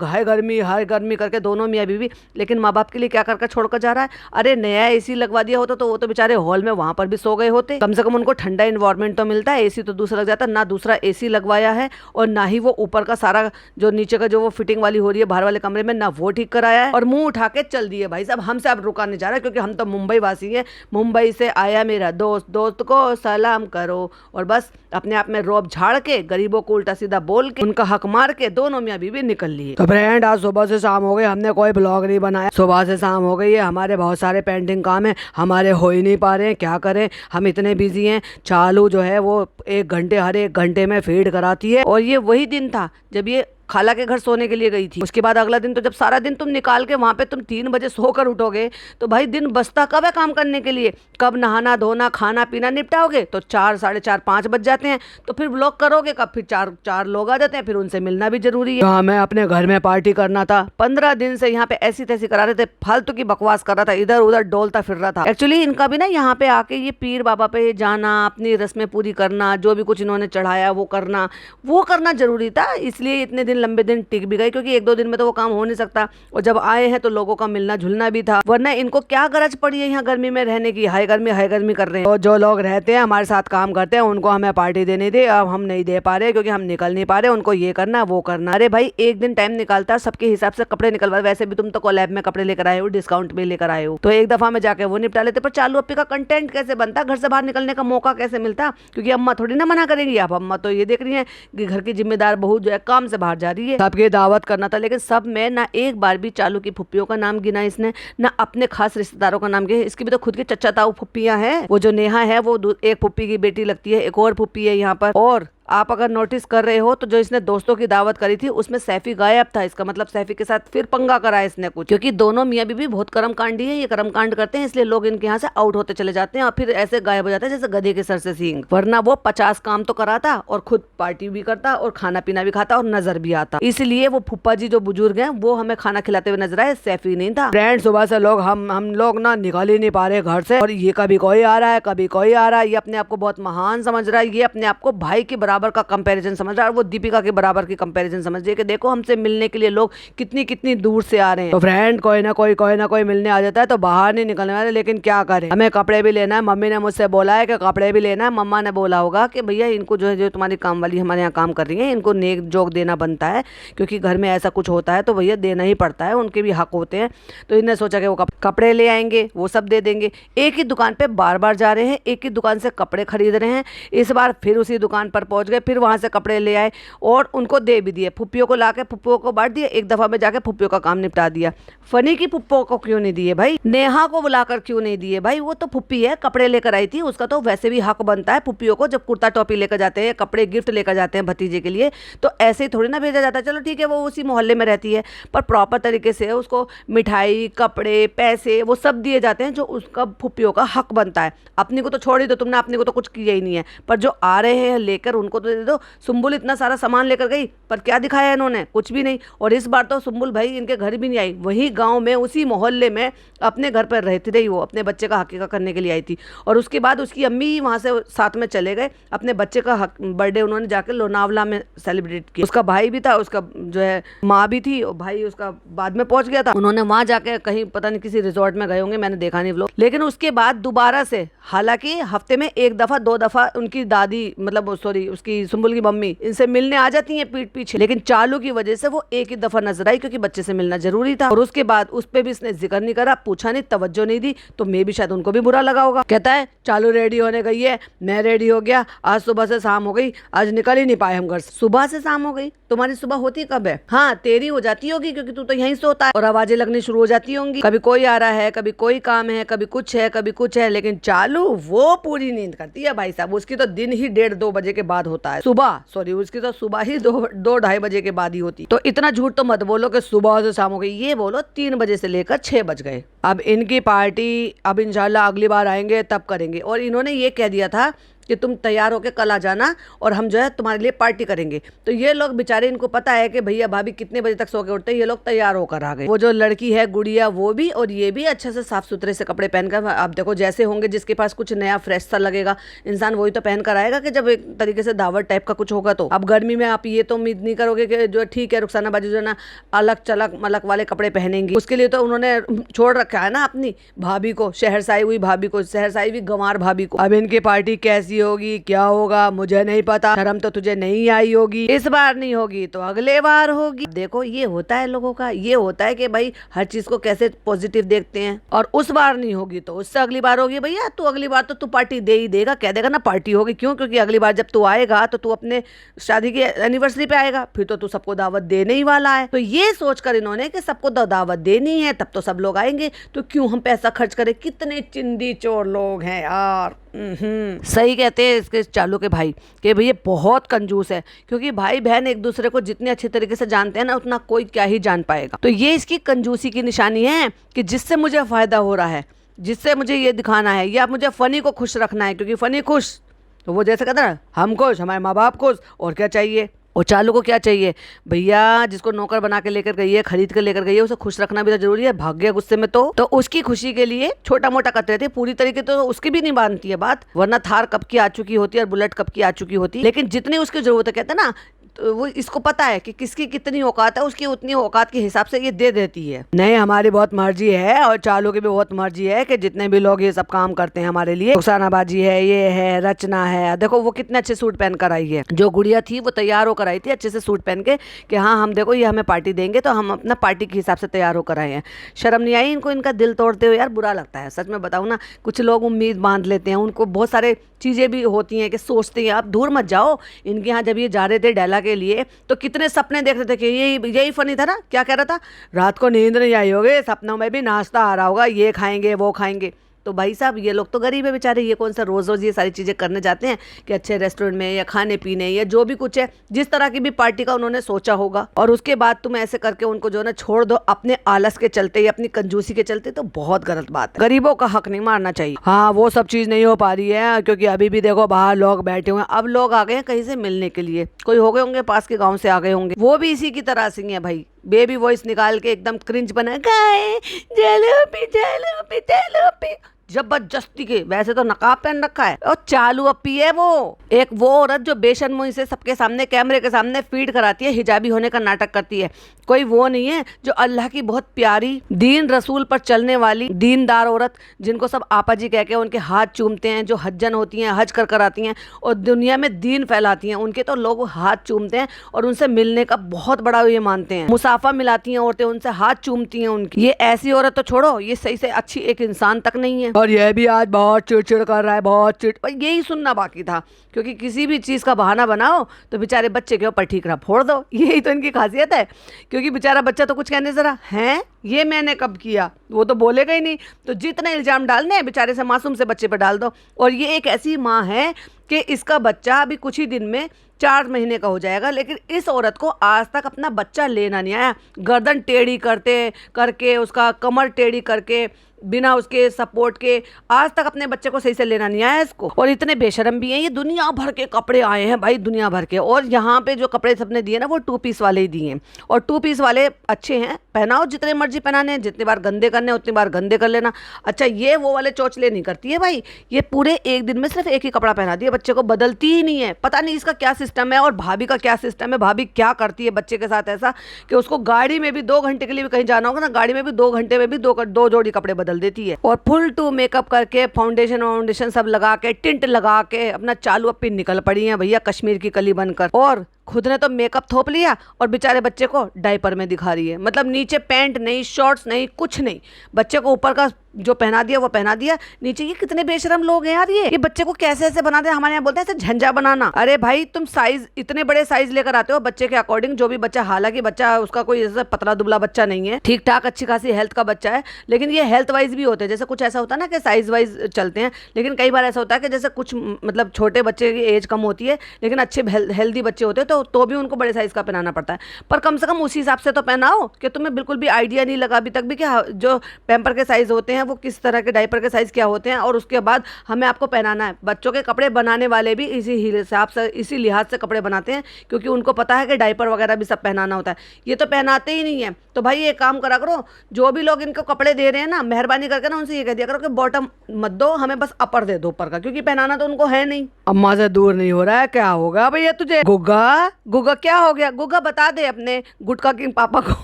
हाय गर्मी करके दोनों मियाँ बीवी, लेकिन माँ बाप के लिए क्या कर छोड़कर जा रहा है। अरे नया एसी लगवा दिया होता तो वो तो बेचारे हॉल में वहां पर भी सो गए होते, कम से कम उनको ठंडा इन्वायरमेंट तो मिलता है। एसी तो दूसरा लग जाता, ना दूसरा एसी लगवाया है और ना ही वो ऊपर का सारा जो नीचे का जो वो फिटिंग वाली हो रही है बाहर वाले कमरे में, ना वो ठीक कराया है, और मुंह उठा के चल दिए। भाई साहब हमसे अब रुका नहीं जा रहा, क्योंकि हम तो मुंबई वासी हैं, मुंबई से आया मेरा दोस्त, दोस्त को सलाम करो, और बस अपने आप में रोब झाड़ के गरीबों को उल्टा सीधा बोल के उनका हक मार के दोनों मियाँ बीवी निकल लिए। तो फ्रेंड आज सुबह से शाम हो गई, हमने कोई ब्लॉग नहीं बनाया, सुबह से शाम हो गई है, हमारे बहुत सारे पेंडिंग काम है, हमारे हो ही नहीं पा रहे हैं, क्या करें, हम इतने बिजी हैं। चालू जो है वो 1 घंटे हर 1 घंटे में फीड कराती है, और ये वही दिन था जब ये खाला के घर सोने के लिए गई थी। उसके बाद अगला दिन तो जब सारा दिन तुम निकाल के वहां पे तुम 3 बजे सोकर उठोगे, तो भाई दिन बचता कब है काम करने के लिए? कब नहाना धोना खाना पीना निपटाओगे? तो 4 साढ़े 4 5 बज जाते हैं। तो फिर व्लॉग करोगे कब? फिर 4 लोग आ जाते हैं, फिर उनसे मिलना भी जरूरी है। हाँ, मैं अपने घर में पार्टी करना था, 15 दिन से यहाँ पे ऐसी तैसी करा रहे थे, फालतू की बकवास कर रहा था, इधर उधर डोलता फिर रहा था। एक्चुअली इनका भी ना यहाँ पे आके ये पीर बाबा पे जाना, अपनी रस्में पूरी करना, जो भी कुछ इन्होंने चढ़ाया वो करना जरूरी था, इसलिए इतने दिन लंबे दिन टिक भी गई, क्योंकि 1-2 दिन में तो वो काम हो नहीं सकता। और जब आए हैं तो लोगों का मिलना जुलना भी था, वरना इनको क्या गरज पड़ी है यहाँ गर्मी में रहने की? हाय गर्मी कर रहे हैं। तो जो लोग रहते हैं हमारे साथ काम करते हैं, उनको हमें पार्टी देनी थी, अब हम नहीं दे पा रहे क्योंकि हम निकल नहीं पा रहे, उनको ये करना वो करना। अरे भाई एक दिन टाइम निकालता है, सबके हिसाब से कपड़े निकलवा, वैसे भी तुम तो कोलैब में कपड़े लेकर आए हो, डिस्काउंट में लेकर आए हो, तो एक दफा में जाके वो निपटा लेते। पर चालू अप्पी का कंटेंट कैसे बनता, घर से बाहर निकलने का मौका कैसे मिलता? क्योंकि अम्मा थोड़ी ना मना करेंगी। अब अम्मा तो ये देख रही है कि घर की जिम्मेदार बहू जो है काम से बाहर जा रही है, सबके दावत करना था, लेकिन सब में ना एक बार भी चालू की फुप्पियों का नाम गिना इसने, ना अपने खास रिश्तेदारों का नाम गिना। इसकी भी तो खुद की चच्चा ताऊ फुप्पियां हैं, वो जो नेहा है वो एक फुप्पी की बेटी लगती है, एक और फुप्पी है यहाँ पर। और आप अगर नोटिस कर रहे हो तो जो इसने दोस्तों की दावत करी थी उसमें सैफी गायब था, इसका मतलब सैफी के साथ फिर पंगा करा इसने कुछ, क्योंकि दोनों मियाँ बीवी बहुत कर्मकांडी है, ये कर्मकांड करते हैं, इसलिए लोग इनके यहाँ से आउट होते चले जाते हैं और फिर ऐसे गायब हो जाते हैं जैसे गधे के सर से सींग। वरना वो 50 काम तो कराता और खुद पार्टी भी करता और खाना पीना भी खाता और नजर भी आता, इसलिए वो फुप्पा जी जो बुजुर्ग हैं वो हमें खाना खिलाते हुए नजर आए, सैफी नहीं था। फ्रेंड सुबह से लोग हम लोग ना निकल ही नहीं पा रहे घर से, और ये कभी कोई आ रहा है कभी कोई आ रहा है, ये अपने आप को बहुत महान समझ रहा है, ये अपने आप को भाई के बराबर का कंपैरिजन समझ रहा है, वो दीपिका के बराबर की कंपैरिजन समझ रही है कि देखो हमसे मिलने के लिए लोग कितनी दूर से आ रहे हैं। तो फ्रेंड कोई ना कोई मिलने आ जाता है तो बाहर नहीं निकलने वाले, लेकिन क्या करें, हमें कपड़े भी लेना है। मम्मी ने मुझसे बोला है कि कपड़े भी लेना है, मम्मा ने बोला होगा कि भैया इनको जो है जो तुम्हारी काम वाली हमारे यहाँ काम कर रही है इनको नेक जोक देना बनता है, क्योंकि घर में ऐसा कुछ होता है तो भैया देना ही पड़ता है, उनके भी हक होते हैं। तो इन्हें सोचा कि वो कपड़े ले आएंगे, वो सब दे देंगे। एक ही दुकान पे बार बार जा रहे हैं, एक ही दुकान से कपड़े खरीद रहे हैं, इस बार फिर उसी दुकान पर पहुंच पहुंच गए, फिर वहां से कपड़े ले आए और उनको दे भी दिए। फुप्पियों को लाके फुप्पियों को बांट दिए, एक दफा में जाके फुप्पियों का काम निपटा दिया। फनी की फुप्पो को क्यों नहीं दिए भाई? नेहा को बुलाकर क्यों नहीं दिए भाई? वो तो फुप्पी है, कपड़े लेकर आई थी, उसका तो वैसे भी हक बनता है फुप्पियों को। जब कुर्ता टॉपी लेकर जाते हैं, कपड़े गिफ्ट लेकर जाते हैं भतीजे के लिए, तो ऐसे ही थोड़ी ना भेजा जाता है। चलो ठीक है, वो उसी मोहल्ले में रहती है, पर प्रॉपर तरीके से उसको मिठाई, कपड़े, पैसे वो सब दिए जाते हैं जो उसका फुप्पियों का हक बनता है। अपनी को तो छोड़ ही दो, तुमने अपनी को तो कुछ किया ही नहीं है, पर जो आ रहे हैं लेकर उनको तो दे दो। सुम्बुल इतना सारा सामान लेकर गई, पर क्या दिखाया इन्होंने? कुछ भी नहीं। और इस बार तो सुम्बुल भाई इनके घर भी नहीं आई, वही गांव में उसी मोहल्ले में अपने घर पर रहती रही। वो अपने बच्चे का हकीका करने के लिए आई थी, और उसके बाद उसकी अम्मी वहाँ से साथ में चले गए। अपने बच्चे का बर्थडे उन्होंने जाकर लोनावला में सेलिब्रेट किया। उसका भाई भी था, उसका जो है माँ भी थी, और भाई उसका बाद में पहुंच गया था। उन्होंने वहाँ जाके कहीं पता नहीं किसी रिजॉर्ट में गए होंगे, मैंने देखा नहीं व्लॉग। लेकिन उसके बाद दोबारा से, हालांकि हफ्ते में एक दफा दो दफा उनकी दादी, मतलब सॉरी उसकी सुम्बुल की मम्मी इनसे मिलने आ जाती है पीठ पीछे, लेकिन चालू की वजह से वो एक ही दफा नजर आई, क्योंकि बच्चे से मिलना जरूरी था। और उसके बाद उस पर भी इसने जिक्र नहीं करा, पूछा नहीं, तवज्जो नहीं दी, तो मे भी शायद उनको भी बुरा लगा होगा। कहता है चालू रेडी होने गई है, मैं रेडी हो गया, आज सुबह से शाम हो गई, आज निकल ही नहीं पाए हम घर से। सुबह से शाम हो गई? तुम्हारी सुबह होती कब है? हाँ तेरी हो जाती होगी, क्योंकि तू तो यहीं सोता है, और आवाजें लगनी शुरू हो जाती होंगी, कभी कोई आ रहा है, कभी कोई काम है, कभी कुछ है, कभी कुछ है। लेकिन चालू वो पूरी नींद करती है भाई साहब, उसकी तो दिन ही 1:30-2 बजे के बाद होता है। सुबह सॉरी उसकी तो सुबह ही 2-2:30 बजे के बाद ही होती। तो इतना झूठ तो मत बोलो कि सुबह से शाम हो गई, ये बोलो 3 बजे से लेकर 6 बज गए। अब इनकी पार्टी अब इंशाल्लाह अगली बार आएंगे तब करेंगे। और इन्होंने ये कह दिया था कि तुम तैयार होके कल आ जाना और हम जो है तुम्हारे लिए पार्टी करेंगे। तो ये लोग बेचारे, इनको पता है कि भैया भाभी कितने बजे तक सो के उठते हैं, ये लोग तैयार होकर आ गए। वो जो लड़की है गुड़िया वो भी, और ये भी अच्छे से साफ सुथरे से कपड़े पहनकर। आप देखो जैसे होंगे, जिसके पास कुछ नया फ्रेश सा लगेगा इंसान वही तो पहन कर आएगा, कि जब एक तरीके से दावत टाइप का कुछ होगा। तो अब गर्मी में आप ये तो उम्मीद नहीं करोगे कि जो ठीक है रुखसाना बाजी जो है ना अलग चलक मलक वाले कपड़े पहनेंगी। उसके लिए तो उन्होंने छोड़ रखा है ना अपनी भाभी को, शहरसाई हुई भाभी को, शहरसाई हुई गंवार भाभी को। अब इनकी पार्टी कैसी होगी, क्या होगा, मुझे नहीं पता। शर्म तो तुझे नहीं आई होगी, इस बार नहीं होगी तो अगले बार होगी। देखो ये होता है लोगों का, ये होता है कि भाई हर चीज को कैसे पॉजिटिव देखते हैं। और उस बार नहीं होगी तो उससे अगली बार होगी। भैया तू अगली बार तो तू पार्टी दे ही देगा, कह देगा ना पार्टी होगी। क्यों? क्योंकि अगली बार जब तू आएगा तो तू अपने शादी की एनिवर्सरी पे आएगा, फिर तो तू सबको दावत देने ही वाला है। तो ये सोचकर इन्होंने कि सबको दावत देनी है, तब तो सब लोग आएंगे, तो क्यों हम पैसा खर्च करें। कितने चिंदी चोर लोग हैं यार। सही कहते हैं इसके चालू के भाई कि भैया बहुत कंजूस है, क्योंकि भाई बहन एक दूसरे को जितने अच्छे तरीके से जानते हैं ना, उतना कोई क्या ही जान पाएगा। तो ये इसकी कंजूसी की निशानी है कि जिससे मुझे फायदा हो रहा है, जिससे मुझे ये दिखाना है, या मुझे फनी को खुश रखना है, क्योंकि फनी खुश तो वो जैसे कहता है हम खुश, हमारे माँ बाप खुश, और क्या चाहिए। और चालू को क्या चाहिए भैया? जिसको नौकर बना के लेकर गई है, खरीद कर लेकर गई है, उसे खुश रखना भी तो जरूरी है। भाग गया गुस्से में तो उसकी खुशी के लिए छोटा मोटा करते रहते, पूरी तरीके तो उसकी भी नहीं मानती है बात, वरना थार कब की आ चुकी होती है और बुलेट कब की आ चुकी होती। लेकिन जितनी उसकी जरूरत है, कहते हैं ना, तो वो इसको पता है कि किसकी कितनी औकात है, उसकी उतनी औकात के हिसाब से ये दे देती है। नहीं हमारी बहुत मर्जी है, और चालू की भी बहुत मर्जी है कि जितने भी लोग ये सब काम करते हैं हमारे लिए, रुखसानाबाजी है, ये है, रचना है। देखो वो कितने अच्छे सूट पहन कर आई है। जो गुड़िया थी वो तैयार होकर आई थी अच्छे से सूट पहन के, कि हाँ हम देखो ये हमें पार्टी देंगे, तो हम अपना पार्टी के हिसाब से तैयार होकर आए हैं। शर्म नहीं आई इनको? इनका दिल तोड़ते हुए यार बुरा लगता है, सच में बताऊँ ना। कुछ लोग उम्मीद बांध लेते हैं, उनको बहुत सारे चीज़ें भी होती हैं कि सोचते हैं। आप दूर मत जाओ, इनके यहाँ जब ये जा रहे थे डैला के लिए तो कितने सपने देख रहे थे कि यही फनी था ना, क्या कह रहा था, रात को नींद नहीं आई होगी, सपनों में भी नाश्ता आ रहा होगा, ये खाएंगे वो खाएंगे। तो भाई साहब ये लोग तो गरीब है बेचारे, ये कौन सा रोज रोज ये सारी चीजें करने जाते हैं कि अच्छे रेस्टोरेंट में या खाने पीने या जो भी कुछ है, जिस तरह की भी पार्टी का उन्होंने सोचा होगा। और उसके बाद तुम ऐसे करके उनको जो है ना छोड़ दो अपने आलस के चलते या अपनी कंजूसी के चलते, तो बहुत गलत बात है। गरीबों का हक नहीं मारना चाहिए। हाँ वो सब चीज नहीं हो पा रही है, क्योंकि अभी भी देखो बाहर लोग बैठे हुए हैं। अब लोग आ गए हैं कहीं से मिलने के लिए, कोई हो गए होंगे पास के गाँव से आ गए होंगे, वो भी इसी की तरह से है भाई, बेबी वॉइस निकाल के एकदम क्रिंज बना, जलेबी जलेबी जलेबी जबरदस्ती के। वैसे तो नकाब पहन रखा है, और चालू अपी है वो, एक वो औरत जो बेशर्मी से सबके सामने कैमरे के सामने फीड कराती है, हिजाबी होने का नाटक करती है। कोई वो नहीं है जो अल्लाह की बहुत प्यारी दीन रसूल पर चलने वाली दीनदार औरत, जिनको सब आपा जी कह के उनके हाथ चूमते हैं, जो हज्जन होती हैं, हज कर आती हैं और दुनिया में दीन फैलाती हैं, उनके तो लोग हाथ चूमते हैं और उनसे मिलने का बहुत बड़ा ये मानते हैं। मुसाफा मिलाती हैं औरतें, उनसे हाथ चूमती हैं उनकी। ये ऐसी औरत तो छोड़ो, ये सही से अच्छी एक इंसान तक नहीं है। और यह भी आज बहुत चिड़चिड़ कर रहा है, बहुत चिड़। और यही सुनना बाकी था, क्योंकि किसी भी चीज़ का बहाना बनाओ तो बेचारे बच्चे के ऊपर ठीकरा फोड़ दो। यही तो इनकी खासियत है, क्योंकि बेचारा बच्चा तो कुछ कहने जरा हैं ये मैंने कब किया, वो तो बोलेगा ही नहीं। तो जितने इल्ज़ाम डालने हैं बेचारे से मासूम से बच्चे पर डाल दो। और ये एक ऐसी माँ है कि इसका बच्चा अभी कुछ ही दिन में 4 महीने का हो जाएगा, लेकिन इस औरत को आज तक अपना बच्चा लेना नहीं आया। गर्दन टेढ़ी करते करके, उसका कमर टेढ़ी करके, बिना उसके सपोर्ट के आज तक अपने बच्चे को सही से लेना नहीं आया इसको। और इतने बेशरम भी हैं, ये दुनिया भर के कपड़े आए हैं भाई, दुनिया भर के। और यहाँ पे जो कपड़े सबने दिए ना वो 2 पीस वाले ही दिए हैं, और 2 पीस वाले अच्छे हैं, पहनाओ जितने मर्जी पहनाने हैं, जितनी बार गंदे करने उतनी बार गंदे कर लेना। अच्छा, ये वो वाले चौचले नहीं करती है भाई, ये पूरे एक दिन में सिर्फ एक ही कपड़ा पहना दिया बच्चे को, बदलती ही नहीं है। पता नहीं इसका क्या सिस्टम है, और भाभी का क्या सिस्टम है, भाभी क्या करती है बच्चे के साथ ऐसा कि उसको गाड़ी में भी 2 घंटे के लिए भी कहीं जाना होगा ना, गाड़ी में भी 2 घंटे में भी दो जोड़ी कपड़े बदल देती है। और फुल टू मेकअप करके, फाउंडेशन सब लगा के, टिंट लगा के अपना चालू अपनी निकल पड़ी है भैया कश्मीर की कली बनकर। और खुद ने तो मेकअप थोप लिया और बेचारे बच्चे को डायपर में दिखा रही है। मतलब नीचे पैंट नहीं, शॉर्ट्स नहीं, कुछ नहीं, बच्चे को ऊपर का जो पहना दिया वो पहना दिया, नीचे। ये कितने बेशरम लोग हैं यार, ये बच्चे को कैसे ऐसे बनाते हैं। हमारे यहाँ बोलते हैं ऐसे झंझा बनाना। अरे भाई, तुम साइज इतने बड़े साइज लेकर आते हो बच्चे के अकॉर्डिंग, जो भी बच्चा, हालांकि बच्चा उसका कोई ऐसा पतला दुबला बच्चा नहीं है, ठीक ठाक अच्छी खासी हेल्थ का बच्चा है, लेकिन ये हेल्थ वाइज भी होते हैं। जैसे कुछ ऐसा होता है ना कि साइज वाइज चलते हैं, लेकिन कई बार ऐसा होता है कि जैसे कुछ मतलब छोटे बच्चे की एज कम होती है लेकिन अच्छे हेल्दी बच्चे होते हैं, तो भी उनको बड़े साइज का पहनाना पड़ता है। पर कम से कम उसी हिसाब से तो पहनाओ कि तुम्हें बिल्कुल भी आइडिया नहीं लगा अभी तक भी कि जो पैम्पर के साइज होते हैं वो किस तरह के, डायपर के साइज क्या होते हैं, और उसके बाद हमें आपको पहनाना है। बच्चों के कपड़े बनाने वाले भी इसी हिसाब से, इसी लिहाज से कपड़े बनाते हैं, क्योंकि उनको पता है कि डायपर वगैरह भी सब पहनाना होता है। ये तो पहनाते ही नहीं है। तो भाई एक काम करा करो, जो भी लोग इनको कपड़े दे रहे हैं ना, मेहरबानी करके ना उनसे ये कह दिया करो कि बॉटम मत दो, हमें बस अपर दे दो ऊपर का, क्योंकि पहनाना तो उनको है नहीं। अम्मा से दूर नहीं हो रहा है, क्या होगा भैया तुझे? गुग्गा गुग्गा क्या हो गया? गुग्गा बता दे अपने गुटका किंग पापा को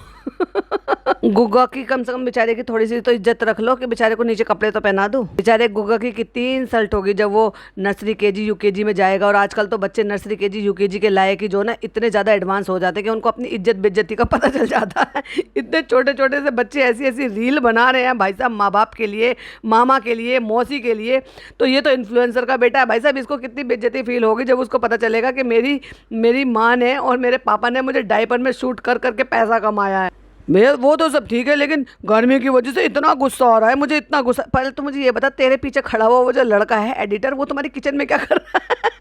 गुग्गा की कम से कम बेचारे की थोड़ी सी तो इज्जत रख लो कि बेचारे को नीचे कपड़े तो पहना दो। बेचारे गुग्गा की कितनी इंसल्ट होगी जब वो नर्सरी केजी यूकेजी में जाएगा। और आजकल तो बच्चे नर्सरी केजी यूकेजी के लायक ही जो ना इतने ज़्यादा एडवांस हो जाते हैं कि उनको अपनी इज्जत बेइज्जती का पता चल जाता है। इतने छोटे छोटे से बच्चे ऐसी ऐसी रील बना रहे हैं भाई साहब, माँ बाप के लिए, मामा के लिए, मौसी के लिए। तो ये तो इन्फ्लुएंसर का बेटा है भाई साहब, इसको कितनी बेइज्जती फील होगी जब उसको पता चलेगा कि मेरी माँ ने और मेरे पापा ने मुझे डायपर में शूट कर करके पैसा कमाया है। वो तो सब ठीक है, लेकिन गर्मी की वजह से इतना गुस्सा आ रहा है मुझे, इतना गुस्सा। पहले तो मुझे ये बता, तेरे पीछे खड़ा हुआ वो जो लड़का है एडिटर, वो तुम्हारी किचन में क्या कर रहा है?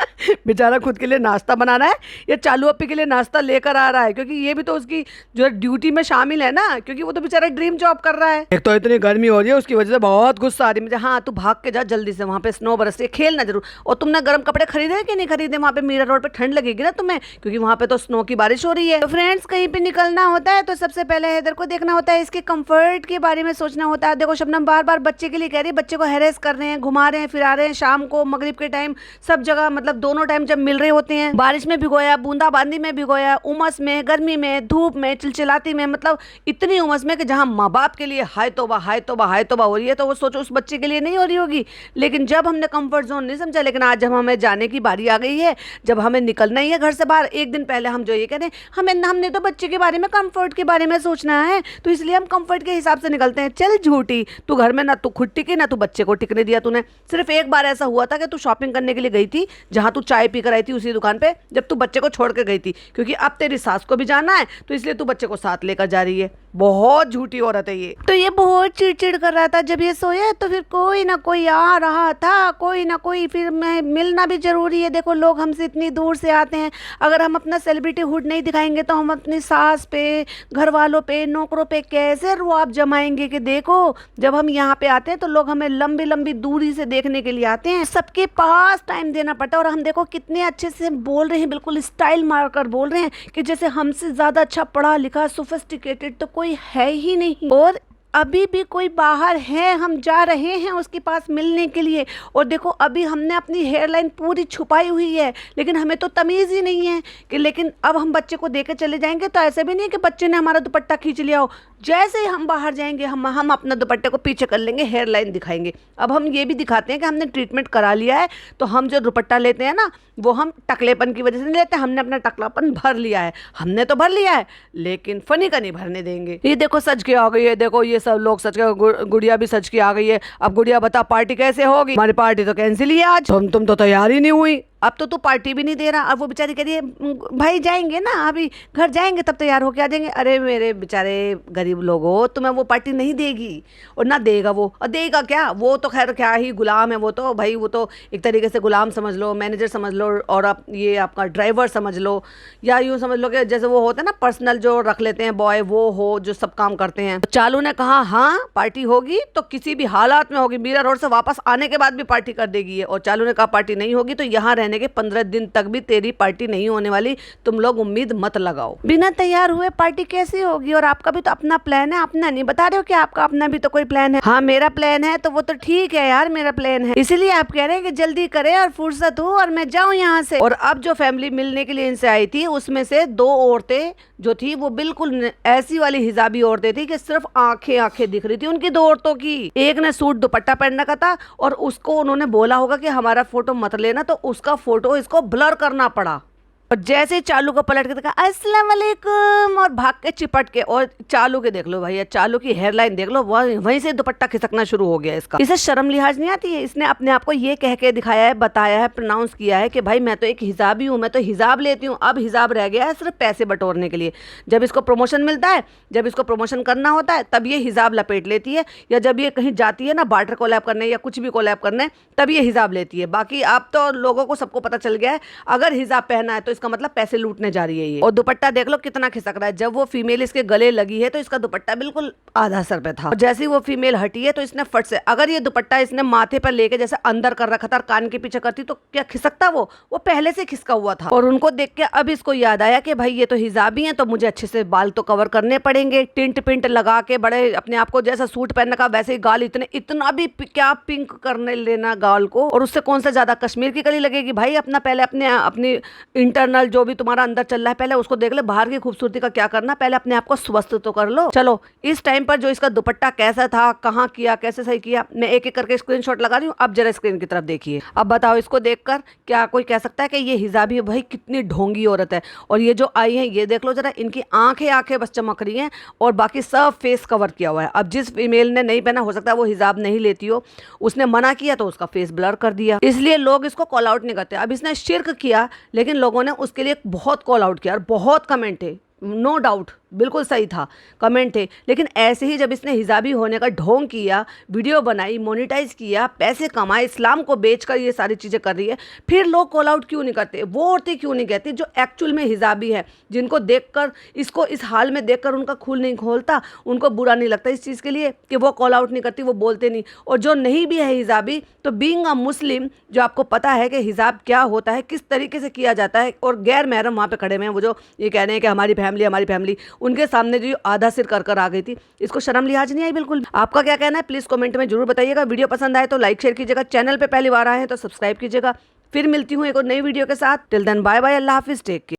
बेचारा खुद के लिए नाश्ता बना रहा है या चालू अप्पी के लिए नाश्ता लेकर आ रहा है? क्योंकि ये भी तो उसकी जो ड्यूटी में शामिल है ना, क्योंकि वो तो बेचारा ड्रीम जॉब कर रहा है। एक तो इतनी गर्मी हो रही है, उसकी वजह से बहुत गुस्सा आ रही है मुझे। हाँ, तू भाग के जा जल्दी से, वहाँ पे स्नो बरस रही है, खेलना जरूर। और तुमने गर्म कपड़े खरीदे कि नहीं खरीदे? वहाँ पे मीरा रोड पे ठंड लगेगी ना तुम्हें, क्योंकि वहाँ पे तो स्नो की बारिश हो रही है। तो फ्रेंड्स, कहीं पे निकलना होता है तो सबसे पहले हैदर को देखना होता है, इसके कंफर्ट के बारे में सोचना होता है। देखो शबनम बार बार बच्चे के लिए कह रही है, बच्चे को हैरेस कर रहे हैं, घुमा रहे हैं, फिरा रहे हैं, शाम को, मगरिब के टाइम, सब जगह, मतलब दोनों टाइम जब मिल रहे होते हैं, बारिश में भिगोया, बूंदाबांदी में भिगोया, उमस में, गर्मी में, धूप में, चिलचिलाती में, मतलब इतनी उमस में कि जहां माँ बाप के लिए हाय तौबा हाय तौबा हाय तौबा हो रही है, तो वो सोचो उस बच्चे के लिए नहीं हो रही होगी। लेकिन जब हमने कंफर्ट जोन नहीं समझा, लेकिन आज जब हमें जाने की बारी आ गई है, जब हमें निकलना ही है घर से बाहर, एक दिन पहले हम जो ये कह रहे हैं, हमने तो बच्चे के बारे में, कंफर्ट के बारे में सोचना है, तो इसलिए हम कंफर्ट के हिसाब से निकलते हैं। चल झूठी, तू घर में ना तू खुद टिकी ना तू बच्चे को टिकने दिया तूने। सिर्फ एक बार ऐसा हुआ था कि तू शॉपिंग करने के लिए गई थी, जहां तू चाय पी कर आई थी उसी दुकान पे, जब तू बच्चे को छोड़ के गई थी, क्योंकि अब तेरी सास को भी जाना है तो इसलिए तू बच्चे को साथ लेकर जा रही है। बहुत झूठी औरत है ये। तो ये बहुत चिड़चिड़ कर रहा था जब ये सोया, तो फिर कोई ना कोई आ रहा था, कोई ना कोई, फिर मैं मिलना भी जरूरी है। देखो लोग हमसे इतनी दूर से आते हैं, अगर हम अपना सेलिब्रिटी हुड नहीं दिखाएंगे तो हम अपनी सास पे, घर वालों पे, नौकरों पे कैसे रुआब जमाएंगे कि देखो जब हम यहाँ पे आते हैं तो लोग हमें लंबी लंबी दूरी से देखने के लिए आते हैं, सबके पास टाइम देना पड़ता है। और हम देखो कितने अच्छे से बोल रहे हैं, बिल्कुल स्टाइल मारकर बोल रहे हैं कि जैसे हमसे ज्यादा अच्छा पढ़ा लिखा सोफिस्टिकेटेड तो कोई है ही नहीं। और अभी भी कोई बाहर है, हम जा रहे हैं उसके पास मिलने के लिए, और देखो अभी हमने अपनी हेयर लाइन पूरी छुपाई हुई है, लेकिन हमें तो तमीज़ ही नहीं है कि, लेकिन अब हम बच्चे को देकर चले जाएंगे तो ऐसे भी नहीं कि बच्चे ने हमारा दुपट्टा खींच लिया हो। जैसे ही हम बाहर जाएंगे हम अपना दुपट्टे को पीछे कर लेंगे, हेयर लाइन दिखाएंगे। अब हम ये भी दिखाते हैं कि हमने ट्रीटमेंट करा लिया है, तो हम जो दुपट्टा लेते हैं ना वो हम टकलेपन की वजह से नहीं लेते, हमने अपना टकलापन भर लिया है। हमने तो भर लिया है लेकिन फनी का नहीं भरने देंगे। ये देखो सज के आ गई है, देखो ये सब लोग सच का गुड़िया भी सच की आ गई है। अब गुड़िया बता पार्टी कैसे होगी, हमारी पार्टी तो कैंसिल ही है आज, तुम तो तैयार ही नहीं हुई, अब तो तू पार्टी भी नहीं दे रहा। और वो बेचारी कह रही है भाई जाएंगे ना, अभी घर जाएंगे तब तैयार होके आ जाएंगे। अरे मेरे बेचारे गरीब लोगों, तुम्हें वो पार्टी नहीं देगी और ना देगा वो, और देगा क्या, वो तो खैर क्या ही गुलाम है वो तो भाई, वो तो एक तरीके से गुलाम समझ लो, मैनेजर समझ लो, और आप ये आपका ड्राइवर समझ लो, या यूँ समझ लो कि जैसे वो होता है ना पर्सनल जो रख लेते हैं बॉय, वो हो जो सब काम करते हैं। तो चालू ने कहा हाँ पार्टी होगी तो किसी भी हालात में होगी, मीरा रोड से वापस आने के बाद भी पार्टी कर देगी ये। और चालू ने कहा पार्टी नहीं होगी तो यहाँ रहने के 15 दिन तक भी तेरी पार्टी नहीं होने वाली, तुम लोग उम्मीद मत लगाओ। बिना तैयार हुए पार्टी कैसी होगी, और आपका भी तो अपना प्लान है, अपना नहीं बता रहे हो कि आपका अपना भी तो कोई प्लान है। हाँ मेरा प्लान है तो वो तो ठीक है यार, मेरा प्लान है, इसीलिए आप कह रहे हैं कि जल्दी करे और फुर्सत हो और मैं जाऊं यहाँ से। और अब जो फैमिली मिलने के लिए इनसे आई थी उसमें से 2 औरतें जो थी वो बिल्कुल ऐसी वाली हिजाबी औरतें थी कि सिर्फ आंखें आंखें दिख रही थी उनकी 2 औरतों की। एक ने सूट दुपट्टा पहन रखा था और उसको उन्होंने बोला होगा कि हमारा फोटो मत लेना, तो उसका फोटो इसको ब्लर करना पड़ा। और जैसे ही चालू को पलट के देखा अस्सलाम वालेकुम और भाग के चिपट के, और चालू के देख लो भैया, चालू की हेयरलाइन देख लो, वहीं से दुपट्टा खिसकना शुरू हो गया इसका। इसे शर्म लिहाज नहीं आती है, इसने अपने आप को ये कह के दिखाया है, बताया है, प्रोनाउंस किया है कि भाई मैं तो एक हिजाबी हूँ, मैं तो हिजाब लेती हूँ। अब हिजाब रह गया है सिर्फ पैसे बटोरने के लिए, जब इसको प्रमोशन मिलता है, जब इसको प्रमोशन करना होता है तब ये हिजाब लपेट लेती है, या जब ये कहीं जाती है ना बार्टर कोलैब करने या कुछ भी कोलैब करने तब ये हिजाब लेती है। बाकी आप तो लोगों को सबको पता चल गया है, अगर हिजाब पहना है तो इसका मतलब पैसे लूटने जा रही है ये। और दुपट्टा देख लो कितना खिसक रहा है, जब वो फीमेल इसके गले लगी है तो इसका दुपट्टा बिल्कुल आधा सर पे था, और जैसे ही वो फीमेल हटी है तो इसने फट से, अगर ये दुपट्टा इसने माथे पर लेके जैसे अंदर कर रखा था और कान के पीछे करती तो क्या खिसकता, वो पहले से खिसका हुआ था। और उनको देख के अब इसको याद आया कि भाई ये तो हिजाबी हैं तो मुझे अच्छे से बाल तो कवर करने पड़ेंगे, टिंट पिंट लगा के बड़े अपने आप को जैसा सूट पहन रखा वैसे ही गाल इतना भी क्या पिंक करने लेना गाल को, और उससे कौन सा ज्यादा कश्मीर की कली लगेगी भाई। अपना पहले अपनी इंटरनल जो भी तुम्हारा अंदर चल रहा है पहले उसको देख ले, बाहर की खूबसूरती का क्या करना, पहले अपने आप को स्वस्थ तो कर लो। चलो इस टाइम पर जो इसका दुपट्टा कैसा था, कहाँ किया, कैसे सही किया, मैं एक एक करके स्क्रीनशॉट लगा रही हूँ। अब जरा स्क्रीन की तरफ देखिए, अब बताओ इसको देखकर क्या कोई कह सकता है कि ये हिजाबी है? भाई कितनी ढोंगी औरत है। और ये जो आई है ये देख लो जरा, इनकी आंखें बस चमक रही हैं और बाकी सब फेस कवर किया हुआ है। अब जिस फीमेल ने नहीं पहना, हो सकता है वो हिजाब नहीं लेती हो, उसने मना किया तो उसका फेस ब्लर कर दिया, इसलिए लोग इसको कॉल आउट नहीं करते। अब इसने शिर्क किया लेकिन लोगों ने उसके लिए बहुत कॉल आउट किया और बहुत कमेंट है, नो डाउट बिल्कुल सही था, कमेंट थे। लेकिन ऐसे ही जब इसने हिजाबी होने का ढोंग किया, वीडियो बनाई, मोनेटाइज किया, पैसे कमाए, इस्लाम को बेचकर ये सारी चीज़ें कर रही है, फिर लोग कॉल आउट क्यों नहीं करते? वो औरतें क्यों नहीं कहती जो एक्चुअल में हिजाबी है, जिनको देखकर, इसको इस हाल में देखकर उनका खून नहीं खोलता, उनको बुरा नहीं लगता इस चीज़ के लिए कि वो कॉल आउट नहीं करती, वो बोलते नहीं। और जो नहीं भी है हिजाबी, तो बीइंग अ मुस्लिम, जो आपको पता है कि हिजाब क्या होता है, किस तरीके से किया जाता है, और गैर महरम वहाँ पे खड़े हुए हैं, वो जो ये कह रहे हैं कि हमारी फैमिली, उनके सामने जो आधा सिर कर आ गई थी, इसको शर्म लिहाज नहीं आई बिल्कुल। आपका क्या कहना है प्लीज कमेंट में जरूर बताइएगा। वीडियो पसंद आए तो लाइक शेयर कीजिएगा, चैनल पे पहली बार आए हैं तो सब्सक्राइब कीजिएगा। फिर मिलती हूँ एक और नई वीडियो के साथ। टिल देन बाय बाय, अल्लाह हाफिज, टेक केयर।